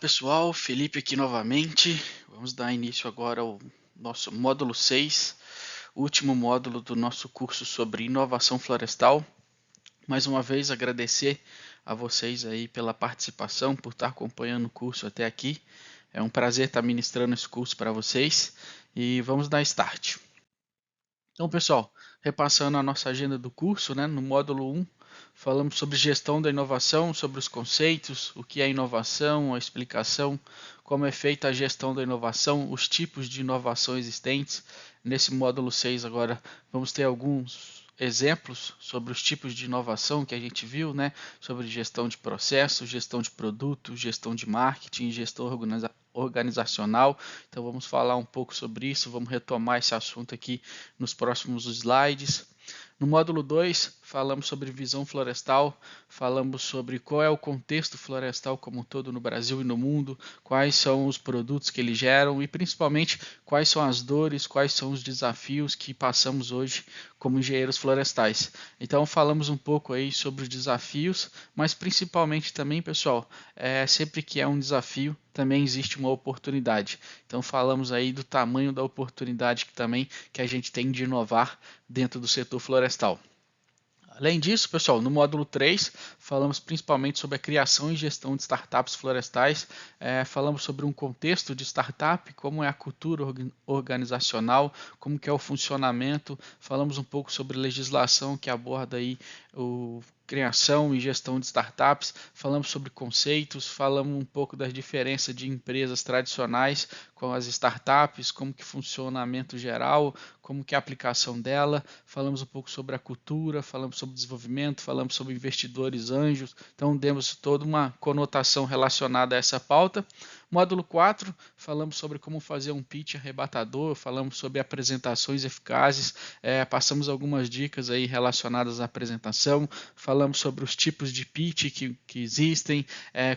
Pessoal, Felipe aqui novamente. Vamos dar início agora ao nosso módulo 6, último módulo do nosso curso sobre inovação florestal. Mais uma vez agradecer a vocês aí pela participação, por estar acompanhando o curso até aqui. É um prazer estar ministrando esse curso para vocês e vamos dar start. Então, pessoal, repassando a nossa agenda do curso, no módulo 1, falamos sobre gestão da inovação, sobre os conceitos, o que é inovação, a explicação, como é feita a gestão da inovação, os tipos de inovação existentes. Nesse módulo 6 agora vamos ter alguns exemplos sobre os tipos de inovação que a gente viu, sobre gestão de processo, gestão de produto, gestão de marketing, gestão organizacional. Então vamos falar um pouco sobre isso, vamos retomar esse assunto aqui nos próximos slides. No módulo 2, falamos sobre visão florestal, falamos sobre qual é o contexto florestal como um todo no Brasil e no mundo, quais são os produtos que eles geram e principalmente quais são as dores, quais são os desafios que passamos hoje como engenheiros florestais. Então falamos um pouco aí sobre os desafios, mas principalmente também, pessoal, sempre que é um desafio, também existe uma oportunidade. Então falamos aí do tamanho da oportunidade que a gente tem de inovar dentro do setor florestal. Além disso, pessoal, no módulo 3, falamos principalmente sobre a criação e gestão de startups florestais, falamos sobre um contexto de startup, como é a cultura organizacional, como que é o funcionamento, falamos um pouco sobre legislação que aborda aí o criação e gestão de startups, falamos sobre conceitos, falamos um pouco das diferenças de empresas tradicionais com as startups, como que funcionamento geral, como que é a aplicação dela, falamos um pouco sobre a cultura, falamos sobre desenvolvimento, falamos sobre investidores anjos, então demos toda uma conotação relacionada a essa pauta. Módulo 4, falamos sobre como fazer um pitch arrebatador, falamos sobre apresentações eficazes, passamos algumas dicas aí relacionadas à apresentação, falamos sobre os tipos de pitch que existem,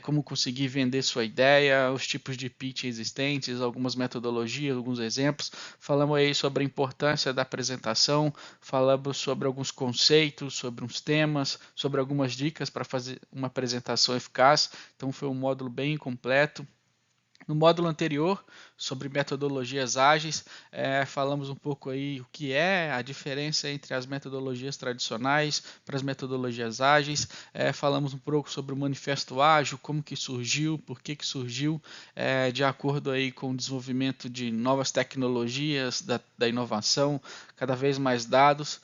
como conseguir vender sua ideia, os tipos de pitch existentes, algumas metodologias, alguns exemplos, falamos aí sobre a importância da apresentação, falamos sobre alguns conceitos, sobre uns temas, sobre algumas dicas para fazer uma apresentação eficaz, então foi um módulo bem completo. No módulo anterior, sobre metodologias ágeis, falamos um pouco aí o que é a diferença entre as metodologias tradicionais para as metodologias ágeis, falamos um pouco sobre o manifesto ágil, como que surgiu, por que surgiu, de acordo aí com o desenvolvimento de novas tecnologias, da inovação, cada vez mais dados.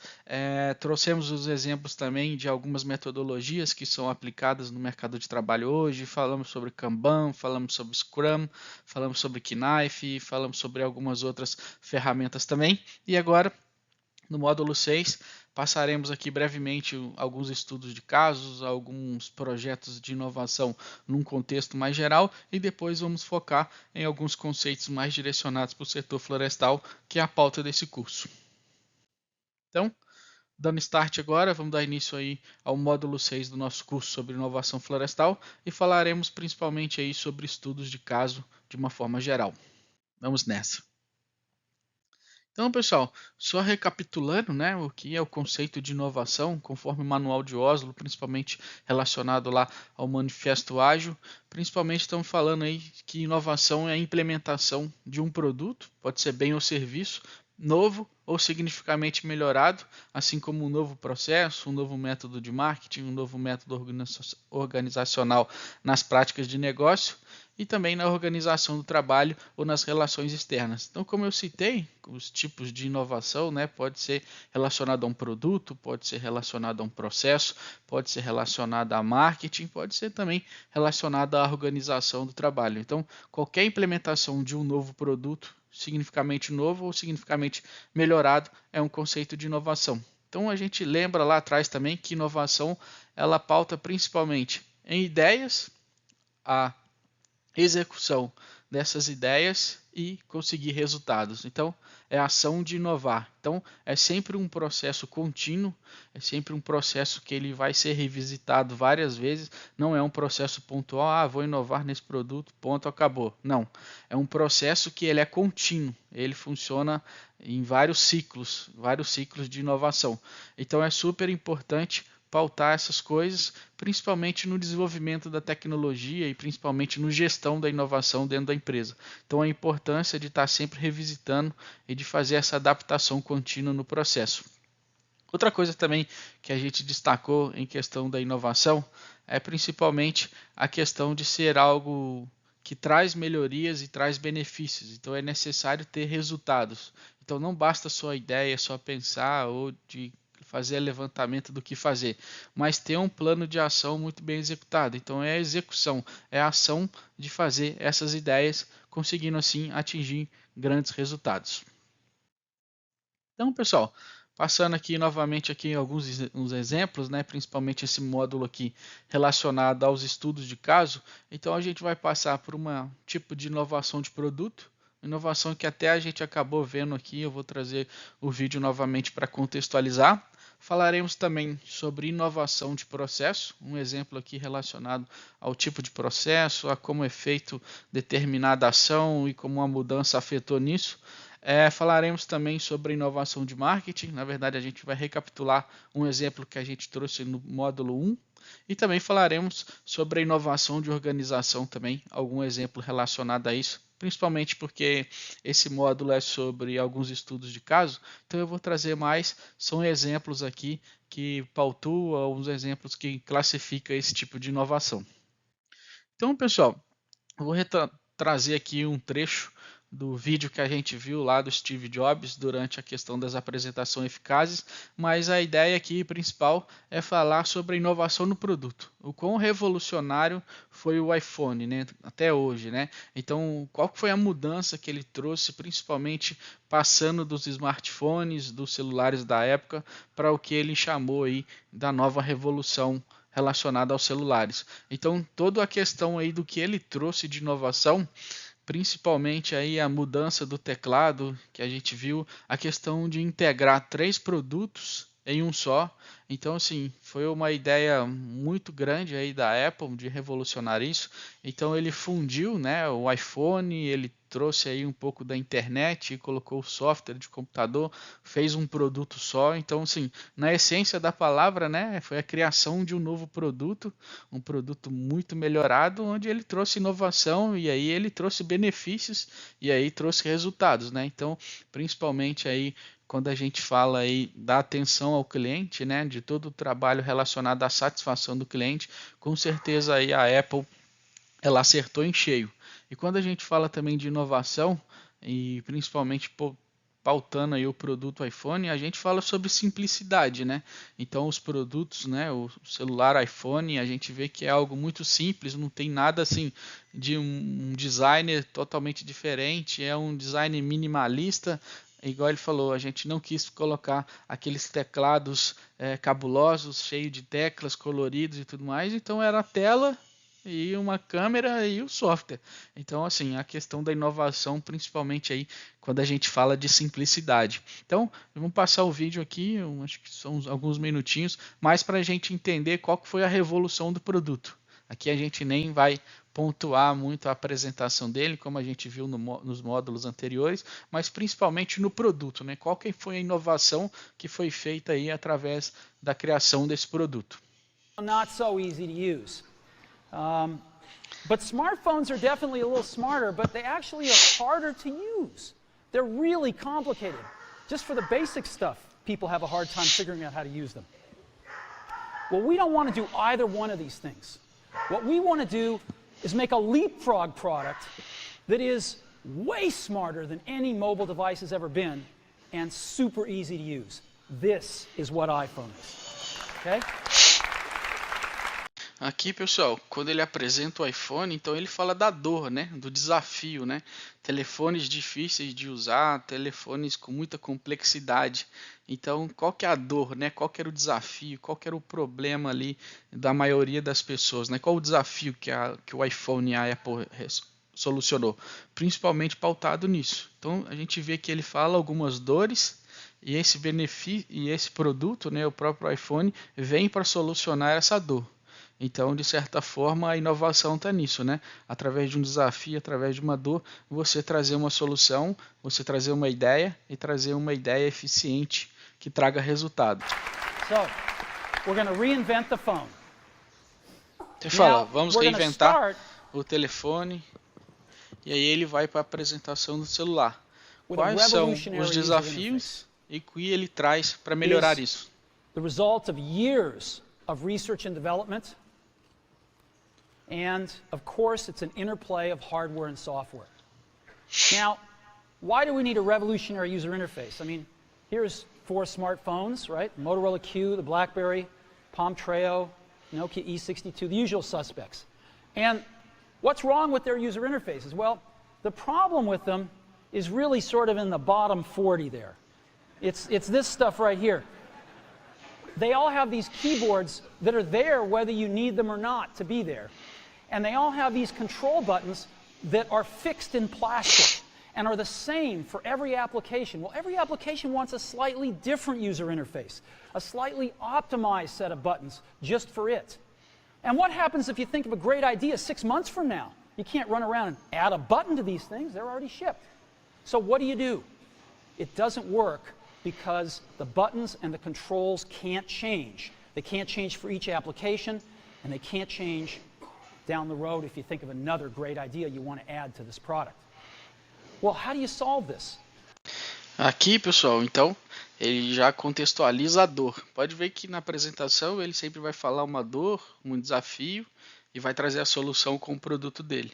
Trouxemos os exemplos também de algumas metodologias que são aplicadas no mercado de trabalho hoje, falamos sobre Kanban, falamos sobre Scrum, falamos sobre Knife, falamos sobre algumas outras ferramentas também. E agora, no módulo 6, passaremos aqui brevemente alguns estudos de casos, alguns projetos de inovação num contexto mais geral e depois vamos focar em alguns conceitos mais direcionados para o setor florestal, que é a pauta desse curso. Então, dando start agora, vamos dar início aí ao módulo 6 do nosso curso sobre inovação florestal e falaremos principalmente aí sobre estudos de caso de uma forma geral. Vamos nessa. Então, pessoal, só recapitulando, o que é o conceito de inovação, conforme o Manual de Oslo, principalmente relacionado lá ao Manifesto Ágil, principalmente estamos falando aí que inovação é a implementação de um produto, pode ser bem ou serviço, novo ou significativamente melhorado, assim como um novo processo, um novo método de marketing, um novo método organizacional nas práticas de negócio e também na organização do trabalho ou nas relações externas. Então, como eu citei, os tipos de inovação, pode ser relacionado a um produto, pode ser relacionado a um processo, pode ser relacionado a marketing, pode ser também relacionado à organização do trabalho. Então, qualquer implementação de um novo produto, significativamente novo ou significativamente melhorado, é um conceito de inovação. Então, a gente lembra lá atrás também que inovação ela pauta principalmente em ideias, a execução dessas ideias e conseguir resultados. Então, é a ação de inovar. Então, é sempre um processo contínuo, é sempre um processo que ele vai ser revisitado várias vezes, não é um processo pontual, vou inovar nesse produto, ponto, acabou. Não, é um processo que ele é contínuo, ele funciona em vários ciclos de inovação. Então, é super importante pautar essas coisas, principalmente no desenvolvimento da tecnologia e principalmente no gestão da inovação dentro da empresa. Então a importância de estar sempre revisitando e de fazer essa adaptação contínua no processo. Outra coisa também que a gente destacou em questão da inovação é principalmente a questão de ser algo que traz melhorias e traz benefícios. Então é necessário ter resultados. Então não basta só a ideia, só pensar ou de fazer levantamento do que fazer, mas ter um plano de ação muito bem executado. Então é a execução, é a ação de fazer essas ideias, conseguindo assim atingir grandes resultados. Então, pessoal, passando aqui novamente aqui alguns uns exemplos, né, principalmente esse módulo aqui relacionado aos estudos de caso. Então a gente vai passar por um tipo de inovação de produto, inovação que até a gente acabou vendo aqui. Eu vou trazer o vídeo novamente para contextualizar. Falaremos também sobre inovação de processo, um exemplo aqui relacionado ao tipo de processo, a como é feito determinada ação e como a mudança afetou nisso. Falaremos também sobre inovação de marketing. Na verdade, a gente vai recapitular um exemplo que a gente trouxe no módulo 1. E também falaremos sobre a inovação de organização também, algum exemplo relacionado a isso, principalmente porque esse módulo é sobre alguns estudos de caso. Então eu vou trazer mais, são exemplos aqui que pautuam, alguns exemplos que classificam esse tipo de inovação. Então, pessoal, eu vou trazer aqui um trecho do vídeo que a gente viu lá do Steve Jobs durante a questão das apresentações eficazes, mas a ideia aqui principal é falar sobre a inovação no produto. O quão revolucionário foi o iPhone, né, até hoje, né? Então, qual foi a mudança que ele trouxe, principalmente passando dos smartphones, dos celulares da época, para o que ele chamou aí da nova revolução relacionada aos celulares. Então, toda a questão aí do que ele trouxe de inovação, principalmente aí a mudança do teclado que a gente viu, a questão de integrar 3 produtos em um só. Então, assim, foi uma ideia muito grande aí da Apple de revolucionar isso. Então, ele fundiu, né, o iPhone, ele trouxe aí um pouco da internet, colocou o software de computador, fez um produto só. Então, assim, na essência da palavra, né, foi a criação de um novo produto, um produto muito melhorado, onde ele trouxe inovação e aí ele trouxe benefícios e aí trouxe resultados, né? Então, principalmente aí quando a gente fala aí da atenção ao cliente, né, de todo o trabalho relacionado à satisfação do cliente, com certeza aí a Apple ela acertou em cheio. E quando a gente fala também de inovação e principalmente pautando aí o produto iPhone, a gente fala sobre simplicidade, né? Então os produtos, né, o celular iPhone, a gente vê que é algo muito simples, não tem nada assim de um designer totalmente diferente, é um design minimalista. Igual ele falou, a gente não quis colocar aqueles teclados cabulosos, cheios de teclas coloridos e tudo mais, então era a tela e uma câmera e o software. Então, assim, a questão da inovação, principalmente aí quando a gente fala de simplicidade. Então, vamos passar o vídeo aqui, acho que são alguns minutinhos, mais para a gente entender qual que foi a revolução do produto. Aqui a gente nem vai pontuar muito a apresentação dele, como a gente viu nos módulos anteriores, mas principalmente no produto, né? Qual que foi a inovação que foi feita aí através da criação desse produto. Not so easy to use. But smartphones are definitely a little smarter, but they actually are harder to use. They're really complicated. Just for the basic stuff, people have a hard time figuring out how to use them. Well, we don't want to do either one of these things. What we want to do is make a leapfrog product that is way smarter than any mobile device has ever been and super easy to use. This is what iPhone is. Okay? Aqui, pessoal, quando ele apresenta o iPhone, então ele fala da dor, né, do desafio, né? Telefones difíceis de usar, telefones com muita complexidade. Então, qual que é a dor, né? Qual que era o desafio? Qual que era o problema ali da maioria das pessoas, né? Qual o desafio que o iPhone e a Apple solucionou? Principalmente pautado nisso. Então, a gente vê que ele fala algumas dores e esse benefício e esse produto, né, o próprio iPhone, vem para solucionar essa dor. Então, de certa forma, a inovação está nisso, né? Através de um desafio, através de uma dor, você trazer uma solução, você trazer uma ideia e trazer uma ideia eficiente que traga resultado. So, we're going to reinvent the phone. Você fala, Now, vamos we're gonna reinventar start o telefone, e aí ele vai para a apresentação do celular. with a Quais são revolutionary os user desafios e o que ele traz para melhorar isso? The result of years of research and development, and of course it's an interplay of hardware and software. Now, why do we need a revolutionary user interface? I mean, here's 4 smartphones, right? Motorola Q, the BlackBerry, Palm Treo, Nokia E62, the usual suspects. And what's wrong with their user interfaces? Well, the problem with them is really sort of in the bottom 40 there. It's this stuff right here. They all have these keyboards that are there whether you need them or not to be there. And they all have these control buttons that are fixed in plastic and are the same for every application. Well, every application wants a slightly different user interface, a slightly optimized set of buttons just for it. And what happens if you think of a great idea 6 months from now? You can't run around and add a button to these things. They're already shipped. So what do? It doesn't work because the buttons and the controls can't change. They can't change for each application, and they can't change down the road if you think of another great idea you want to add to this product. Well, how do you solve this? Aqui, pessoal, então, ele já contextualiza a dor. Pode ver que na apresentação ele sempre vai falar uma dor, um desafio e vai trazer a solução com o produto dele.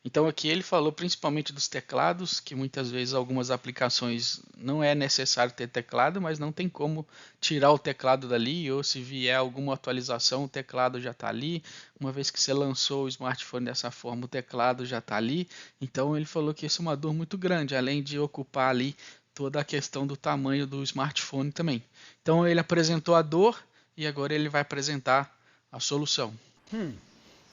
Então aqui ele falou principalmente dos teclados, que muitas vezes algumas aplicações não é necessário ter teclado, mas não tem como tirar o teclado dali, ou se vier alguma atualização o teclado já está ali. Uma vez que você lançou o smartphone dessa forma, o teclado já está ali. Então ele falou que isso é uma dor muito grande, além de ocupar ali toda a questão do tamanho do smartphone também. Então ele apresentou a dor e agora ele vai apresentar a solução.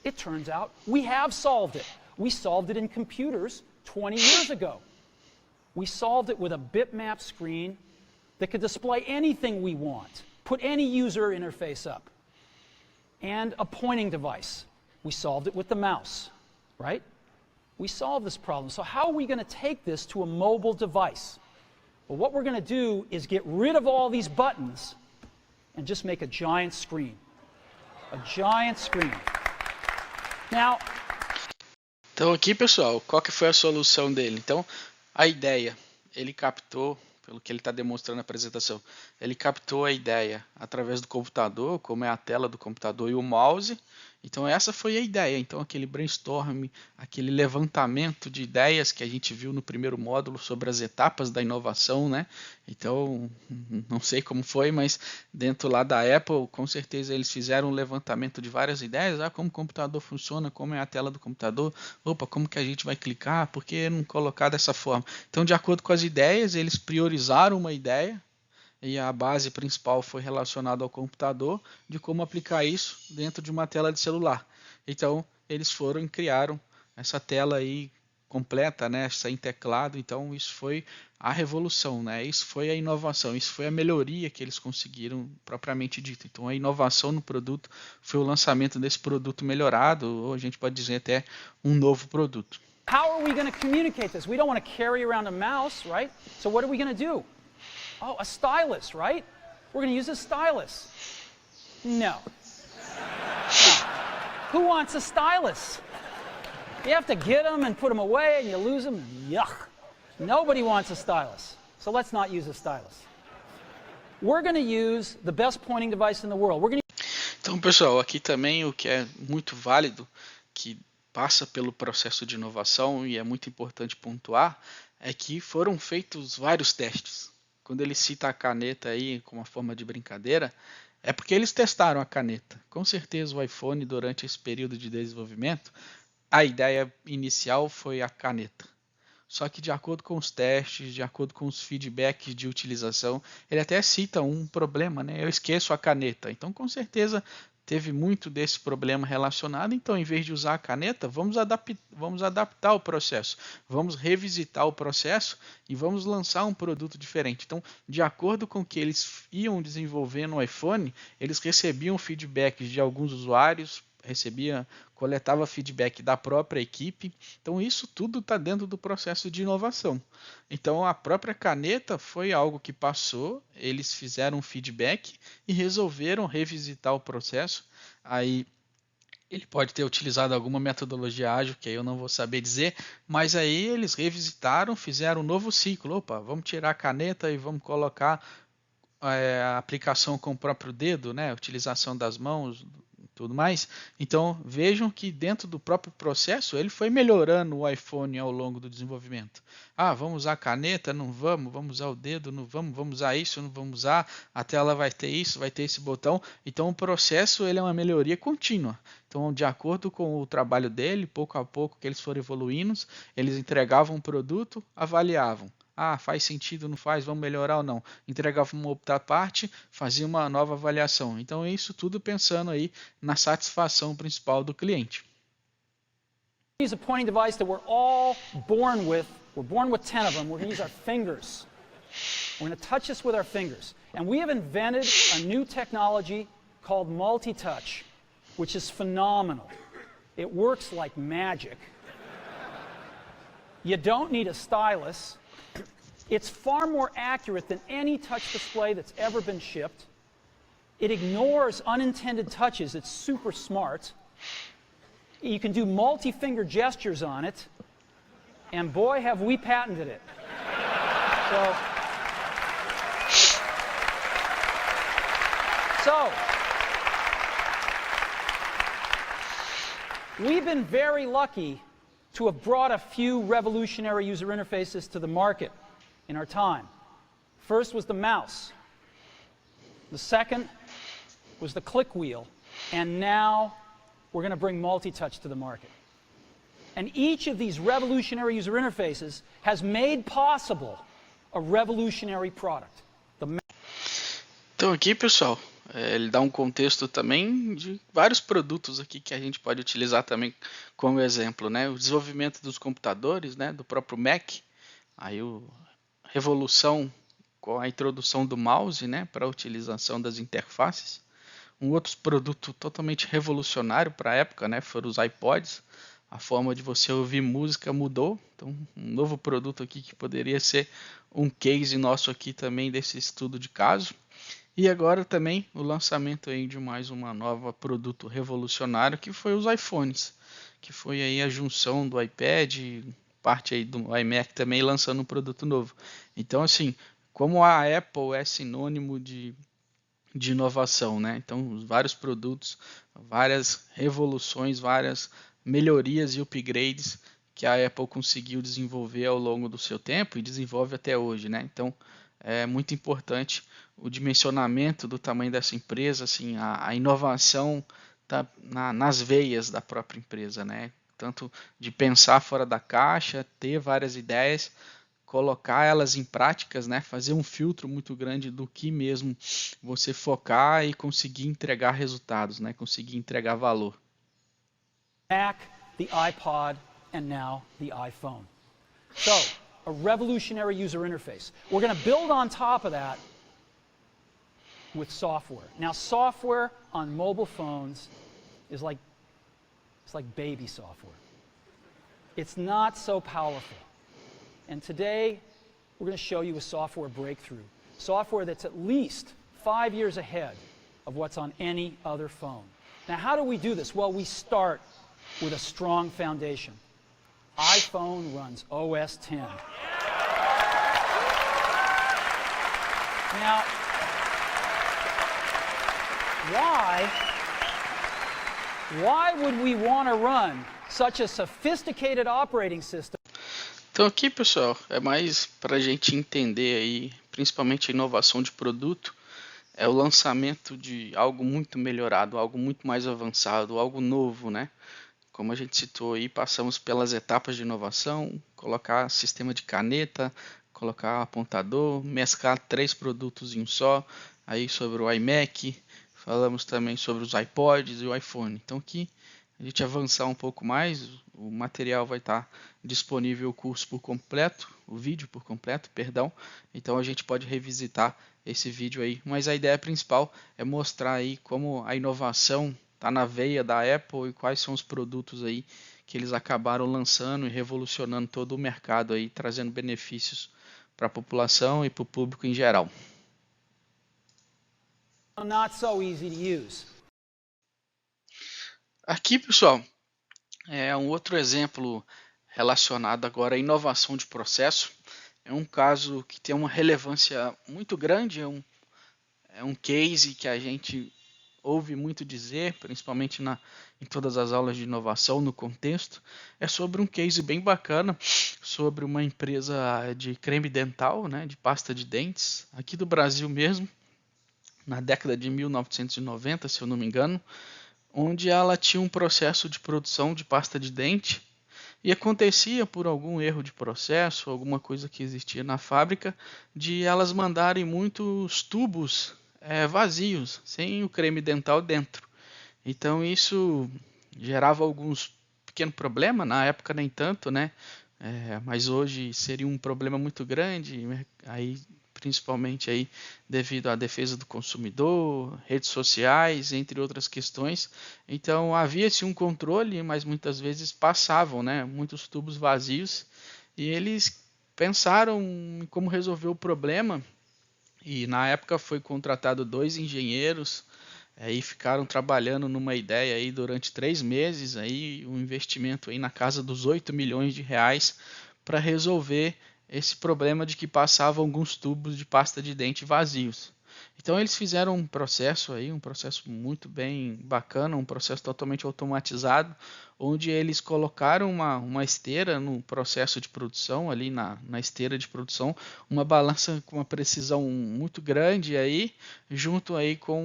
It turns out we have solved it. We solved it in computers 20 years ago. We solved it with a bitmap screen that could display anything we want, put any user interface up, and a pointing device. We solved it with the mouse, right? We solved this problem. So how are we going to take this to a mobile device? Well, what we're going to do is get rid of all these buttons and just make a giant screen. A giant screen. Now, então aqui, pessoal, qual que foi a solução dele? Então, a ideia, ele captou, pelo que ele está demonstrando na apresentação, ele captou a ideia através do computador, como é a tela do computador e o mouse. Então essa foi a ideia. Então aquele brainstorm, aquele levantamento de ideias que a gente viu no primeiro módulo sobre as etapas da inovação, né? Então, não sei como foi, mas dentro lá da Apple, com certeza eles fizeram um levantamento de várias ideias. Como o computador funciona, como é a tela do computador, como que a gente vai clicar, por que não colocar dessa forma? Então, de acordo com as ideias, eles priorizaram uma ideia, e a base principal foi relacionada ao computador, de como aplicar isso dentro de uma tela de celular. Então, eles foram e criaram essa tela aí completa, né, sem teclado. Então, isso foi a revolução, né? Isso foi a inovação, isso foi a melhoria que eles conseguiram propriamente dito. Então, a inovação no produto foi o lançamento desse produto melhorado, ou a gente pode dizer até um novo produto. How are we going to communicate this? We don't want to carry around a mouse, right? So what are we going to do? Oh, a stylus, right? We're going to use a stylus. No. Who wants a stylus? You have to get them and put them away and you lose them. Yuck. Nobody wants a stylus. So let's not use a stylus. We're going to use the best pointing device in the world. Então, pessoal, aqui também o que é muito válido, que passa pelo processo de inovação e é muito importante pontuar, é que foram feitos vários testes. Quando ele cita a caneta aí como uma forma de brincadeira, é porque eles testaram a caneta. Com certeza o iPhone, durante esse período de desenvolvimento, a ideia inicial foi a caneta. Só que de acordo com os testes, de acordo com os feedbacks de utilização, ele até cita um problema, né? Eu esqueço a caneta. Então, com certeza, teve muito desse problema relacionado. Então, em vez de usar a caneta, vamos adaptar o processo. Vamos revisitar o processo e vamos lançar um produto diferente. Então, de acordo com o que eles iam desenvolvendo no iPhone, eles recebiam feedbacks de alguns usuários, coletava feedback da própria equipe. Então isso tudo está dentro do processo de inovação. Então a própria caneta foi algo que passou, eles fizeram um feedback e resolveram revisitar o processo. Aí ele pode ter utilizado alguma metodologia ágil, que aí eu não vou saber dizer, mas aí eles revisitaram, fizeram um novo ciclo. Opa, vamos tirar a caneta e vamos colocar a aplicação com o próprio dedo, né? Utilização das mãos e tudo mais. Então vejam que dentro do próprio processo ele foi melhorando o iPhone ao longo do desenvolvimento. Ah, vamos usar a caneta? Não vamos. Vamos usar o dedo? Não vamos. Vamos usar isso? Não vamos usar. A tela vai ter isso, vai ter esse botão. Então o processo ele é uma melhoria contínua. Então, de acordo com o trabalho dele, pouco a pouco que eles foram evoluindo, eles entregavam um produto, avaliavam. Ah, faz sentido, não faz, vamos melhorar ou não. Entregava uma outra parte, fazia uma nova avaliação. Então, isso tudo pensando aí na satisfação principal do cliente. Use a pointing device that we're all born with. We're born with 10 of them. We're going to use our fingers. We're going to touch this with our fingers. And we have invented a new technology called multi-touch, which is phenomenal. It works like magic. You don't need a stylus. It's far more accurate than any touch display that's ever been shipped. It ignores unintended touches. It's super smart. You can do multi-finger gestures on it, and boy, have we patented it. So we've been very lucky to have brought a few revolutionary user interfaces to the market in our time. First was the mouse. The second was the click wheel. And now we're going to bring multi-touch to the market. And each of these revolutionary user interfaces has made possible a revolutionary product. Então aqui, pessoal, ele dá um contexto também de vários produtos aqui que a gente pode utilizar também como exemplo, né? O desenvolvimento dos computadores, né? Do próprio Mac, aí revolução com a introdução do mouse, né? Para a utilização das interfaces. Um outro produto totalmente revolucionário para a época, né? Foram os iPods. A forma de você ouvir música mudou. Então, um novo produto aqui que poderia ser um case nosso aqui também desse estudo de caso. E agora também o lançamento aí de mais uma nova produto revolucionário que foi os iPhones, que foi aí a junção do iPad, parte aí do iMac também lançando um produto novo. Então assim, como a Apple é sinônimo de inovação, né? Então vários produtos, várias revoluções, várias melhorias e upgrades que a Apple conseguiu desenvolver ao longo do seu tempo e desenvolve até hoje, né? Então é muito importante o dimensionamento do tamanho dessa empresa, assim, a inovação tá nas veias da própria empresa, né? Tanto de pensar fora da caixa, ter várias ideias, colocar elas em práticas, né? Fazer um filtro muito grande do que mesmo você focar e conseguir entregar resultados, né? Conseguir entregar valor. Mac, the iPod, and now the iPhone. So, a revolutionary user interface. We're going to build on top of that with software. Now, software on mobile phones is like baby software. It's not so powerful. And today, we're going to show you a software breakthrough. Software that's at least 5 years ahead of what's on any other phone. Now, how do we do this? Well, we start with a strong foundation. iPhone runs OS X. Now, why would we want to run such a sophisticated operating system? Então aqui, pessoal, é mais para a gente entender aí, principalmente a inovação de produto, é o lançamento de algo muito melhorado, algo muito mais avançado, algo novo, né? Como a gente citou aí, passamos pelas etapas de inovação, colocar sistema de caneta, colocar apontador, mesclar 3 produtos em um só, aí sobre o iMac, falamos também sobre os iPods e o iPhone. Então aqui, a gente avançar um pouco mais, o material vai estar disponível o curso por completo, o vídeo por completo, perdão. Então a gente pode revisitar esse vídeo aí, mas a ideia principal é mostrar aí como a inovação tá na veia da Apple e quais são os produtos aí que eles acabaram lançando e revolucionando todo o mercado aí, trazendo benefícios para a população e para o público em geral. Not so easy to use. Aqui, pessoal, é um outro exemplo relacionado agora à inovação de processo. É um caso que tem uma relevância muito grande, é um case que a gente ouve muito dizer, principalmente em todas as aulas de inovação, no contexto. É sobre um case bem bacana, sobre uma empresa de creme dental, né, de pasta de dentes, aqui do Brasil mesmo, na década de 1990, se eu não me engano, onde ela tinha um processo de produção de pasta de dente e acontecia por algum erro de processo, alguma coisa que existia na fábrica, de elas mandarem muitos tubos vazios, sem o creme dental dentro. Então isso gerava alguns pequenos problemas, na época nem tanto, né? Mas hoje seria um problema muito grande, aí principalmente aí devido à defesa do consumidor, redes sociais, entre outras questões. Então havia-se um controle, mas muitas vezes passavam, né, muitos tubos vazios, e eles pensaram em como resolver o problema. E na época foi contratado 2 engenheiros, aí ficaram trabalhando numa ideia aí durante 3 meses, aí um investimento aí na casa dos 8 milhões de reais para resolver esse problema de que passavam alguns tubos de pasta de dente vazios. Então eles fizeram um processo aí, um processo muito bem bacana, um processo totalmente automatizado, onde eles colocaram uma esteira no processo de produção, ali na esteira de produção, uma balança com uma precisão muito grande aí, junto aí com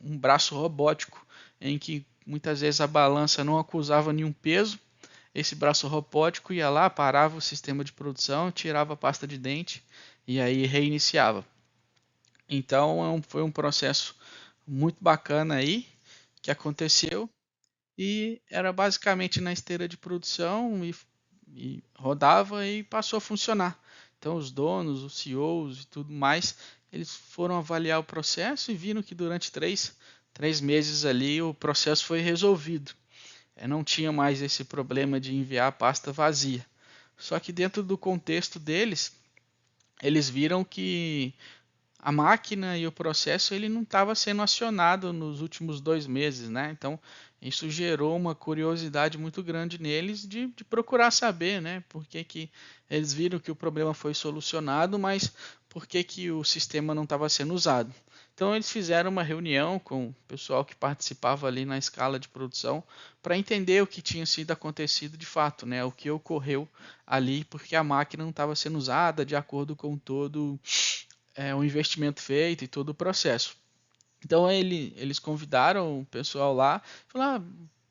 um braço robótico, em que muitas vezes a balança não acusava nenhum peso. Esse braço robótico ia lá, parava o sistema de produção, tirava a pasta de dente e aí reiniciava. Então foi um processo muito bacana aí que aconteceu, e era basicamente na esteira de produção e rodava e passou a funcionar. Então os donos, os CEOs e tudo mais, eles foram avaliar o processo e viram que durante três meses ali o processo foi resolvido. Não tinha mais esse problema de enviar a pasta vazia. Só que dentro do contexto deles, eles viram que a máquina e o processo ele não estava sendo acionado nos últimos 2 meses, né? Então isso gerou uma curiosidade muito grande neles de procurar saber, né? Por que eles viram que o problema foi solucionado, mas por que o sistema não estava sendo usado? Então eles fizeram uma reunião com o pessoal que participava ali na escala de produção para entender o que tinha sido acontecido de fato, né? O que ocorreu ali, porque a máquina não estava sendo usada de acordo com todo o investimento feito e todo o processo. Então eles convidaram o pessoal lá, falaram,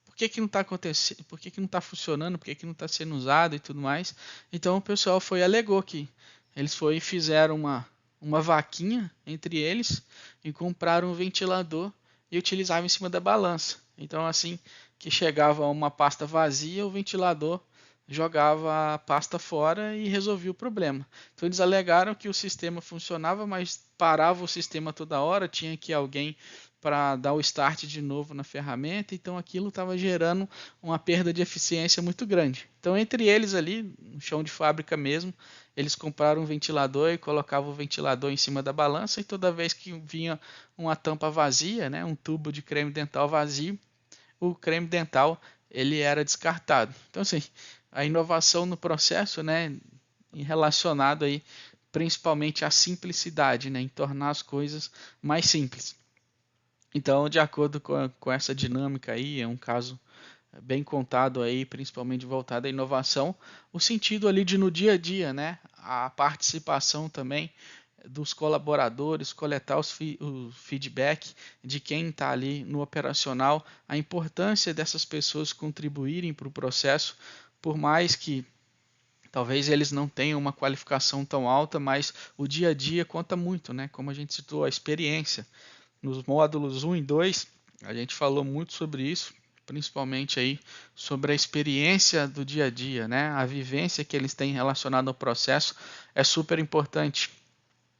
por que não está acontecendo, por que não está funcionando, por que não está sendo usado e tudo mais. Então o pessoal foi e alegou que eles fizeram uma vaquinha entre eles e compraram um ventilador e utilizavam em cima da balança. Então assim que chegava uma pasta vazia, o ventilador jogava a pasta fora e resolvia o problema. Então eles alegaram que o sistema funcionava, mas parava o sistema toda hora, tinha que alguém para dar o start de novo na ferramenta, então aquilo estava gerando uma perda de eficiência muito grande. Então entre eles ali, no chão de fábrica mesmo, eles compraram um ventilador e colocavam o ventilador em cima da balança, e toda vez que vinha uma tampa vazia, né, um tubo de creme dental vazio, o creme dental ele era descartado. Então assim, a inovação no processo, né, relacionado aí principalmente à simplicidade, né, em tornar as coisas mais simples. Então, de acordo com essa dinâmica aí, é um caso bem contado aí, principalmente voltado à inovação, o sentido ali de no dia a dia, né, a participação também dos colaboradores, coletar o feedback de quem está ali no operacional, a importância dessas pessoas contribuírem para o processo, por mais que talvez eles não tenham uma qualificação tão alta, mas o dia a dia conta muito, né? Como a gente citou, a experiência. Nos módulos 1 e 2, a gente falou muito sobre isso, principalmente aí sobre a experiência do dia a dia, né? A vivência que eles têm relacionada ao processo é super importante.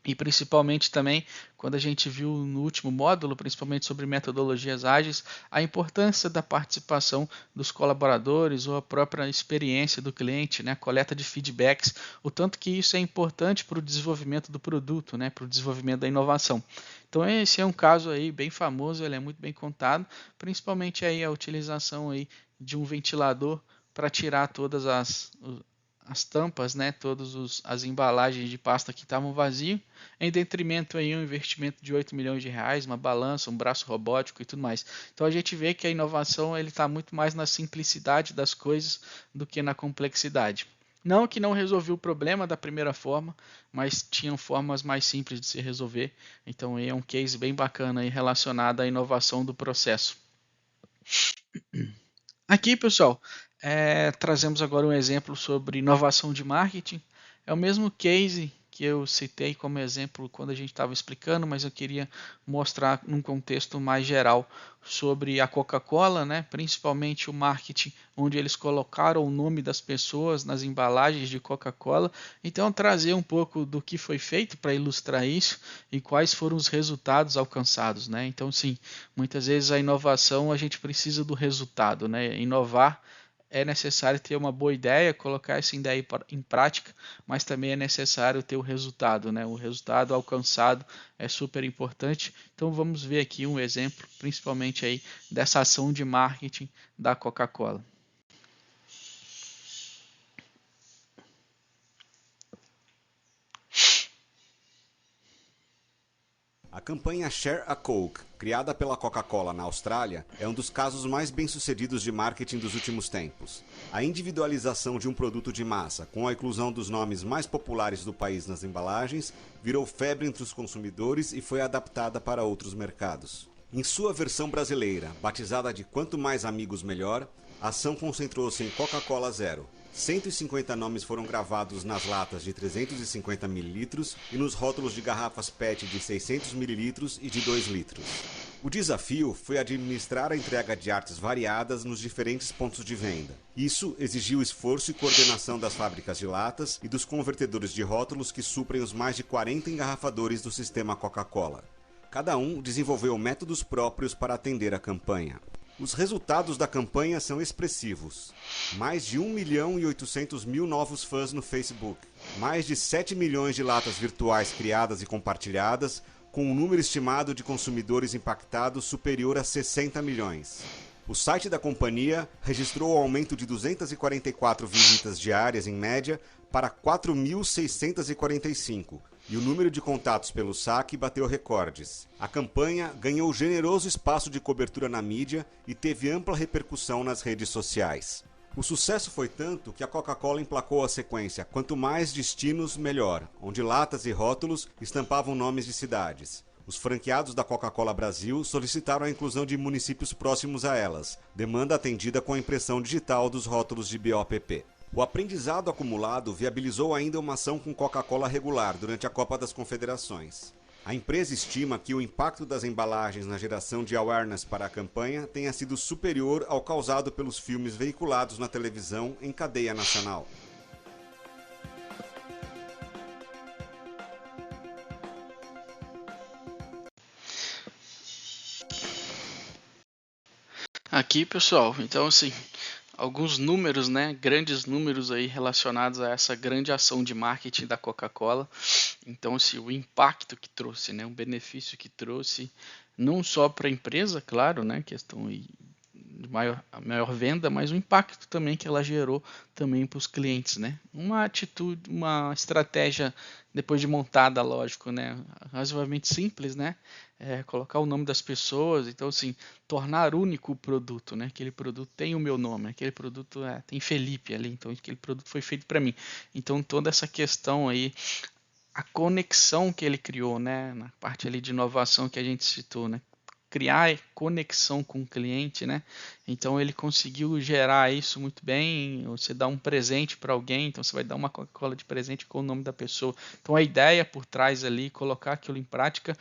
E principalmente também, quando a gente viu no último módulo, principalmente sobre metodologias ágeis, a importância da participação dos colaboradores ou a própria experiência do cliente, né, a coleta de feedbacks, o tanto que isso é importante para o desenvolvimento do produto, né, para o desenvolvimento da inovação. Então esse é um caso aí bem famoso, ele é muito bem contado, principalmente aí a utilização aí de um ventilador para tirar todas as tampas, né, todas as embalagens de pasta que estavam vazias, em detrimento aí um investimento de 8 milhões de reais, uma balança, um braço robótico e tudo mais. Então a gente vê que a inovação está muito mais na simplicidade das coisas do que na complexidade. Não que não resolveu o problema da primeira forma, mas tinham formas mais simples de se resolver. Então é um case bem bacana aí relacionado à inovação do processo. Aqui, pessoal, trazemos agora um exemplo sobre inovação de marketing. É o mesmo case que eu citei como exemplo quando a gente estava explicando, mas eu queria mostrar num contexto mais geral sobre a Coca-Cola, né? Principalmente o marketing, onde eles colocaram o nome das pessoas nas embalagens de Coca-Cola. Então, trazer um pouco do que foi feito para ilustrar isso e quais foram os resultados alcançados, né? Então, sim, muitas vezes a inovação a gente precisa do resultado, né? Inovar é necessário ter uma boa ideia, colocar essa ideia em prática, mas também é necessário ter o resultado, né? O resultado alcançado é super importante. Então vamos ver aqui um exemplo, principalmente aí dessa ação de marketing da Coca-Cola. A campanha Share a Coke, criada pela Coca-Cola na Austrália, é um dos casos mais bem-sucedidos de marketing dos últimos tempos. A individualização de um produto de massa, com a inclusão dos nomes mais populares do país nas embalagens, virou febre entre os consumidores e foi adaptada para outros mercados. Em sua versão brasileira, batizada de Quanto Mais Amigos Melhor, a ação concentrou-se em Coca-Cola Zero. 150 nomes foram gravados nas latas de 350 ml e nos rótulos de garrafas PET de 600 ml e de 2 litros. O desafio foi administrar a entrega de artes variadas nos diferentes pontos de venda. Isso exigiu esforço e coordenação das fábricas de latas e dos convertedores de rótulos que suprem os mais de 40 engarrafadores do sistema Coca-Cola. Cada um desenvolveu métodos próprios para atender a campanha. Os resultados da campanha são expressivos. Mais de 1.800.000 novos fãs no Facebook. Mais de 7 milhões de latas virtuais criadas e compartilhadas, com um número estimado de consumidores impactados superior a 60 milhões. O site da companhia registrou um aumento de 244 visitas diárias em média para 4.645. E o número de contatos pelo saque bateu recordes. A campanha ganhou generoso espaço de cobertura na mídia e teve ampla repercussão nas redes sociais. O sucesso foi tanto que a Coca-Cola emplacou a sequência Quanto Mais Destinos, Melhor, onde latas e rótulos estampavam nomes de cidades. Os franqueados da Coca-Cola Brasil solicitaram a inclusão de municípios próximos a elas, demanda atendida com a impressão digital dos rótulos de BOPP. O aprendizado acumulado viabilizou ainda uma ação com Coca-Cola regular durante a Copa das Confederações. A empresa estima que o impacto das embalagens na geração de awareness para a campanha tenha sido superior ao causado pelos filmes veiculados na televisão em cadeia nacional. Aqui, pessoal, então assim, alguns números, né, grandes números aí relacionados a essa grande ação de marketing da Coca-Cola. Então, assim, o impacto que trouxe, né, o benefício que trouxe, não só para a empresa, claro, né, questão aí de maior venda, mas o impacto também que ela gerou também para os clientes, né? Uma atitude, uma estratégia depois de montada, lógico, né? Razoavelmente simples, né? Colocar o nome das pessoas, então assim, tornar único o produto, né? Aquele produto tem o meu nome, aquele produto tem Felipe ali, então aquele produto foi feito para mim. Então toda essa questão aí, a conexão que ele criou, né? Na parte ali de inovação que a gente citou, né? Criar conexão com o cliente, né? Então ele conseguiu gerar isso muito bem. Você dá um presente para alguém, então você vai dar uma Coca-Cola de presente com o nome da pessoa. Então a ideia por trás ali, colocar aquilo em prática,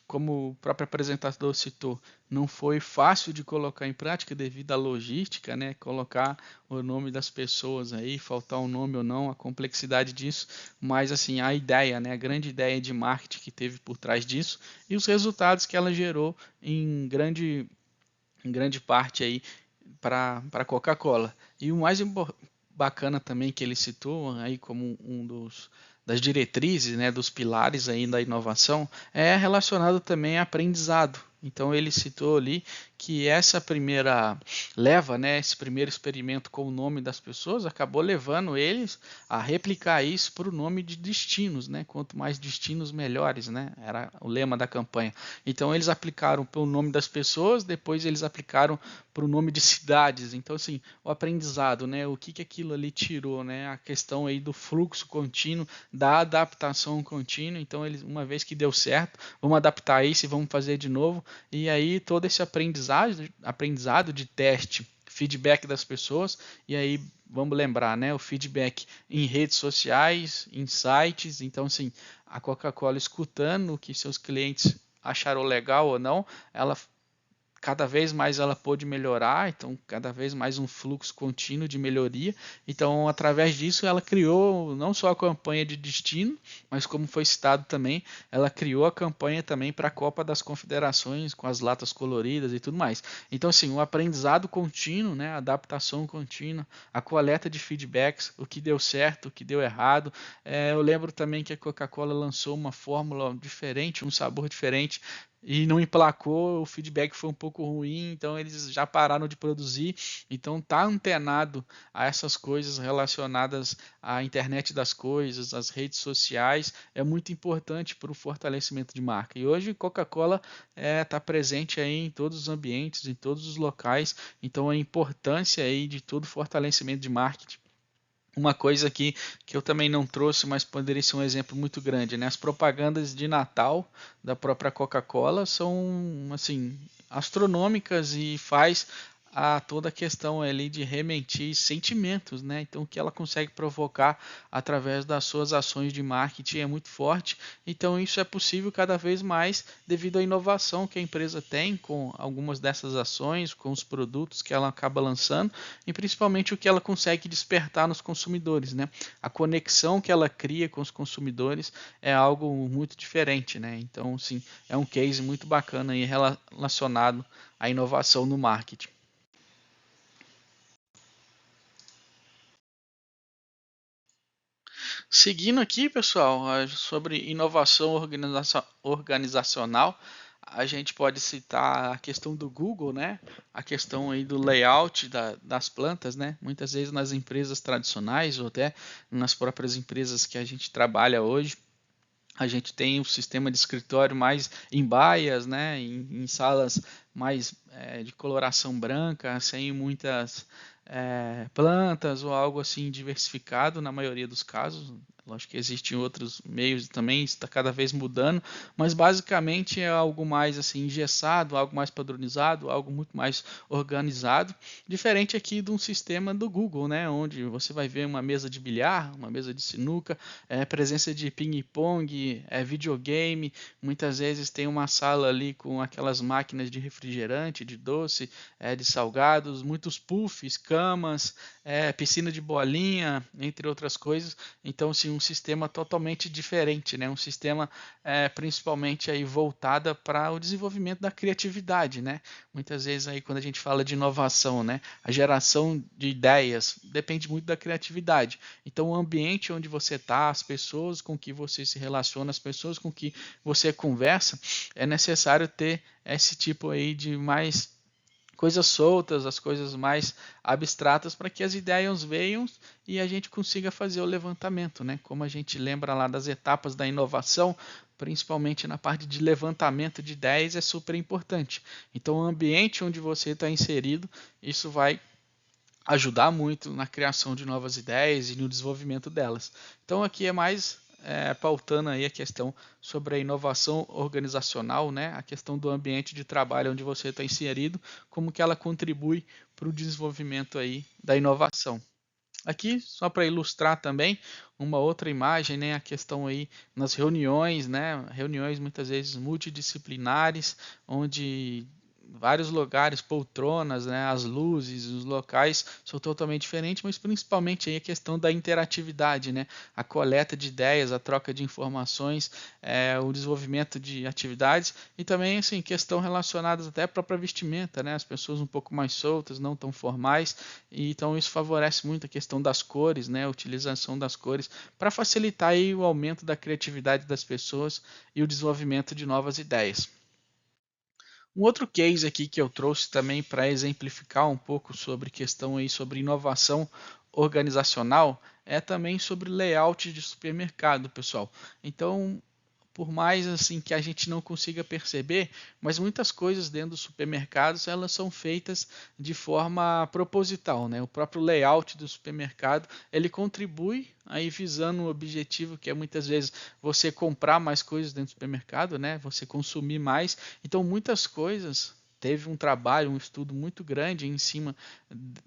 como o próprio apresentador citou, não foi fácil de colocar em prática devido à logística, né? Colocar o nome das pessoas aí, faltar um nome ou não, a complexidade disso, mas assim, a ideia, né? A grande ideia de marketing que teve por trás disso e os resultados que ela gerou em grande parte aí para a Coca-Cola. E o mais bacana também que ele citou aí como das diretrizes, né, dos pilares aí da inovação, é relacionado também a aprendizado. Então ele citou ali que essa primeira leva, né, esse primeiro experimento com o nome das pessoas, acabou levando eles a replicar isso para o nome de destinos, né? Quanto mais destinos, melhores, né? Era o lema da campanha. Então eles aplicaram para o nome das pessoas, depois eles aplicaram para o nome de cidades. Então assim, o aprendizado, né? O que aquilo ali tirou, né? A questão aí do fluxo contínuo, da adaptação contínua. Então eles, uma vez que deu certo, vamos adaptar isso e vamos fazer de novo. E aí todo esse aprendizado de teste, feedback das pessoas, e aí vamos lembrar, né, o feedback em redes sociais, em sites. Então assim, a Coca-Cola escutando o que seus clientes acharam legal ou não, ela cada vez mais ela pôde melhorar, então cada vez mais um fluxo contínuo de melhoria. Então, através disso, ela criou não só a campanha de destino, mas como foi citado também, ela criou a campanha também para a Copa das Confederações, com as latas coloridas e tudo mais. Então, assim, o aprendizado contínuo, né, a adaptação contínua, a coleta de feedbacks, o que deu certo, o que deu errado. Eu lembro também que a Coca-Cola lançou uma fórmula diferente, um sabor diferente, e não emplacou, o feedback foi um pouco ruim, então eles já pararam de produzir. Então tá antenado a essas coisas relacionadas à internet das coisas, às redes sociais, é muito importante para o fortalecimento de marca. E hoje Coca-Cola está presente aí em todos os ambientes, em todos os locais, então a importância aí de todo o fortalecimento de marketing. Uma coisa aqui que eu também não trouxe, mas poderia ser um exemplo muito grande, né? As propagandas de Natal da própria Coca-Cola são assim astronômicas e faz toda a questão ali de rementir sentimentos, né? Então o que ela consegue provocar através das suas ações de marketing é muito forte. Então isso é possível cada vez mais devido à inovação que a empresa tem com algumas dessas ações, com os produtos que ela acaba lançando e principalmente o que ela consegue despertar nos consumidores, né? A conexão que ela cria com os consumidores é algo muito diferente, né? Então, sim, é um case muito bacana aí relacionado à inovação no marketing. Seguindo aqui, pessoal, sobre inovação organizacional, a gente pode citar a questão do Google, né? A questão aí do layout das plantas, né? Muitas vezes nas empresas tradicionais ou até nas próprias empresas que a gente trabalha hoje, a gente tem um sistema de escritório mais em baias, né? Em salas mais de coloração branca, sem muitas plantas ou algo assim diversificado na maioria dos casos. Lógico que existem outros meios também, está cada vez mudando, mas basicamente é algo mais assim engessado, algo mais padronizado, algo muito mais organizado, diferente aqui de um sistema do Google, né, onde você vai ver uma mesa de bilhar, uma mesa de sinuca, presença de ping-pong, videogame, muitas vezes tem uma sala ali com aquelas máquinas de refrigerante, de doce, de salgados, muitos puffs, camas, piscina de bolinha, entre outras coisas. Então, sim, um sistema totalmente diferente, né? Um sistema principalmente aí voltada para o desenvolvimento da criatividade, né? Muitas vezes aí quando a gente fala de inovação, né? A geração de ideias depende muito da criatividade. Então, o ambiente onde você está, as pessoas com que você se relaciona, as pessoas com que você conversa, é necessário ter esse tipo aí de mais coisas soltas, as coisas mais abstratas para que as ideias venham e a gente consiga fazer o levantamento, né? Como a gente lembra lá das etapas da inovação, principalmente na parte de levantamento de ideias é super importante. Então, o ambiente onde você está inserido, isso vai ajudar muito na criação de novas ideias e no desenvolvimento delas. Então, aqui é mais pautando aí a questão sobre a inovação organizacional, né? A questão do ambiente de trabalho onde você está inserido, como que ela contribui para o desenvolvimento aí da inovação. Aqui, só para ilustrar também, uma outra imagem, né, a questão aí nas reuniões, né, reuniões muitas vezes multidisciplinares, onde vários lugares, poltronas, né, as luzes, os locais são totalmente diferentes, mas principalmente aí a questão da interatividade, né, a coleta de ideias, a troca de informações, o desenvolvimento de atividades e também assim questão relacionadas até à própria vestimenta, né, as pessoas um pouco mais soltas, não tão formais, e então isso favorece muito a questão das cores, né, a utilização das cores para facilitar aí o aumento da criatividade das pessoas e o desenvolvimento de novas ideias. Um outro case aqui que eu trouxe também para exemplificar um pouco sobre questão aí sobre inovação organizacional é também sobre layout de supermercado, pessoal. Então, por mais assim que a gente não consiga perceber, mas muitas coisas dentro dos supermercados elas são feitas de forma proposital, né? O próprio layout do supermercado ele contribui aí visando um objetivo que é muitas vezes você comprar mais coisas dentro do supermercado, né? Você consumir mais. Então muitas coisas teve um trabalho, um estudo muito grande em cima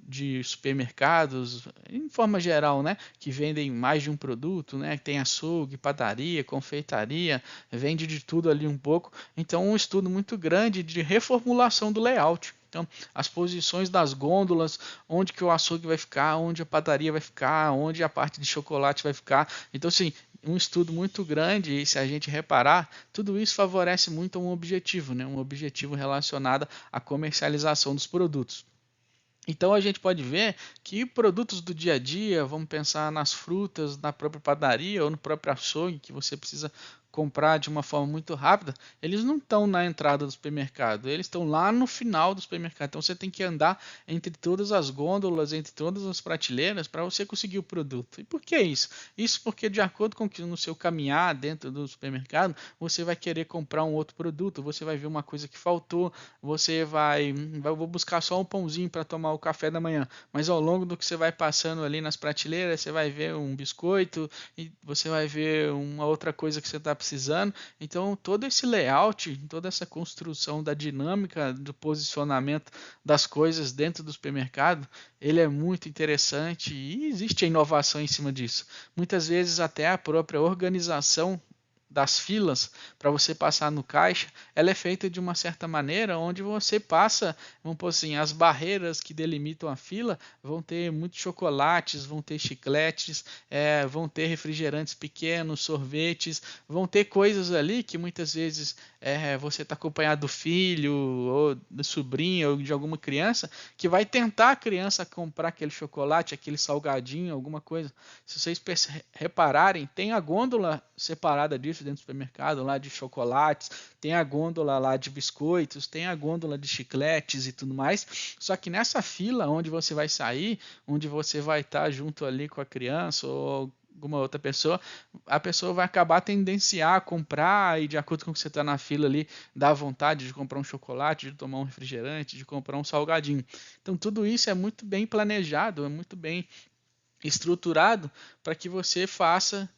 de supermercados, em forma geral, né, que vendem mais de um produto, né, tem açougue, padaria, confeitaria, vende de tudo ali um pouco. Então, um estudo muito grande de reformulação do layout. Então, as posições das gôndolas, onde que o açougue vai ficar, onde a padaria vai ficar, onde a parte de chocolate vai ficar. Então, assim, um estudo muito grande e se a gente reparar, tudo isso favorece muito um objetivo, né? Um objetivo relacionado à comercialização dos produtos. Então a gente pode ver que produtos do dia a dia, vamos pensar nas frutas, na própria padaria ou no próprio açougue que você precisa comprar de uma forma muito rápida, eles não estão na entrada do supermercado, eles estão lá no final do supermercado. Então você tem que andar entre todas as gôndolas, entre todas as prateleiras para você conseguir o produto. E por que isso? Isso porque de acordo com que no seu caminhar dentro do supermercado, você vai querer comprar um outro produto, você vai ver uma coisa que faltou, você vou buscar só um pãozinho para tomar o café da manhã, mas ao longo do que você vai passando ali nas prateleiras, você vai ver um biscoito e você vai ver uma outra coisa que você está precisando. Então, todo esse layout, toda essa construção da dinâmica do posicionamento das coisas dentro do supermercado, ele é muito interessante e existe a inovação em cima disso. Muitas vezes até a própria organização das filas para você passar no caixa, ela é feita de uma certa maneira onde você passa, vamos por assim, as barreiras que delimitam a fila vão ter muitos chocolates, vão ter chicletes, vão ter refrigerantes pequenos, sorvetes, vão ter coisas ali que muitas vezes você está acompanhado do filho ou do sobrinho ou de alguma criança que vai tentar a criança comprar aquele chocolate, aquele salgadinho, alguma coisa. Se vocês repararem, tem a gôndola separada disso dentro do supermercado, lá de chocolates, tem a gôndola lá de biscoitos, tem a gôndola de chicletes e tudo mais. Só que nessa fila onde você vai sair, onde você vai estar junto ali com a criança ou alguma outra pessoa, a pessoa vai acabar tendenciar a comprar e de acordo com o que você está na fila ali, dá vontade de comprar um chocolate, de tomar um refrigerante, de comprar um salgadinho. Então tudo isso é muito bem planejado, é muito bem estruturado para que você faça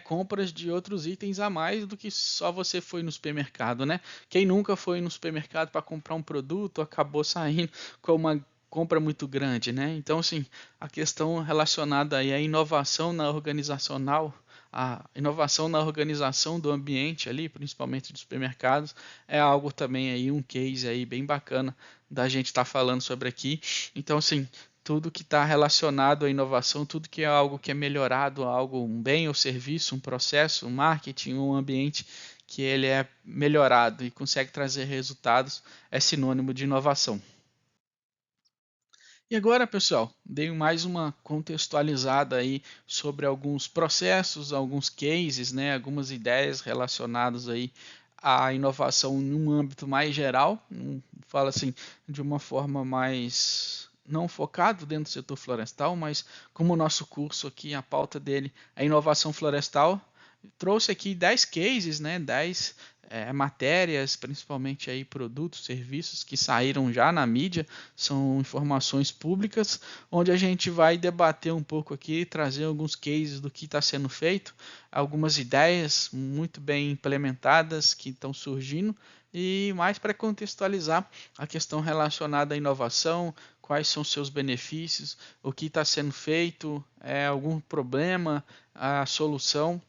compras de outros itens a mais do que só você foi no supermercado, né? Quem nunca foi no supermercado para comprar um produto acabou saindo com uma compra muito grande, né? Então, assim, a questão relacionada aí à inovação na organizacional, a inovação na organização do ambiente ali, principalmente dos supermercados, é algo também aí, um case aí bem bacana da gente estar falando sobre aqui. Então, assim, tudo que está relacionado à inovação, tudo que é algo que é melhorado, algo, um bem ou serviço, um processo, um marketing, um ambiente que ele é melhorado e consegue trazer resultados, é sinônimo de inovação. E agora, pessoal, dei mais uma contextualizada aí sobre alguns processos, alguns cases, né, algumas ideias relacionadas aí à inovação em um âmbito mais geral, falo assim, de uma forma mais não focado dentro do setor florestal, mas como o nosso curso aqui, a pauta dele é inovação florestal, trouxe aqui 10 cases, né, 10 matérias, principalmente aí produtos, serviços que saíram já na mídia, são informações públicas, onde a gente vai debater um pouco aqui, trazer alguns cases do que está sendo feito, algumas ideias muito bem implementadas que estão surgindo, e mais para contextualizar a questão relacionada à inovação, quais são seus benefícios, o que está sendo feito, algum problema, a solução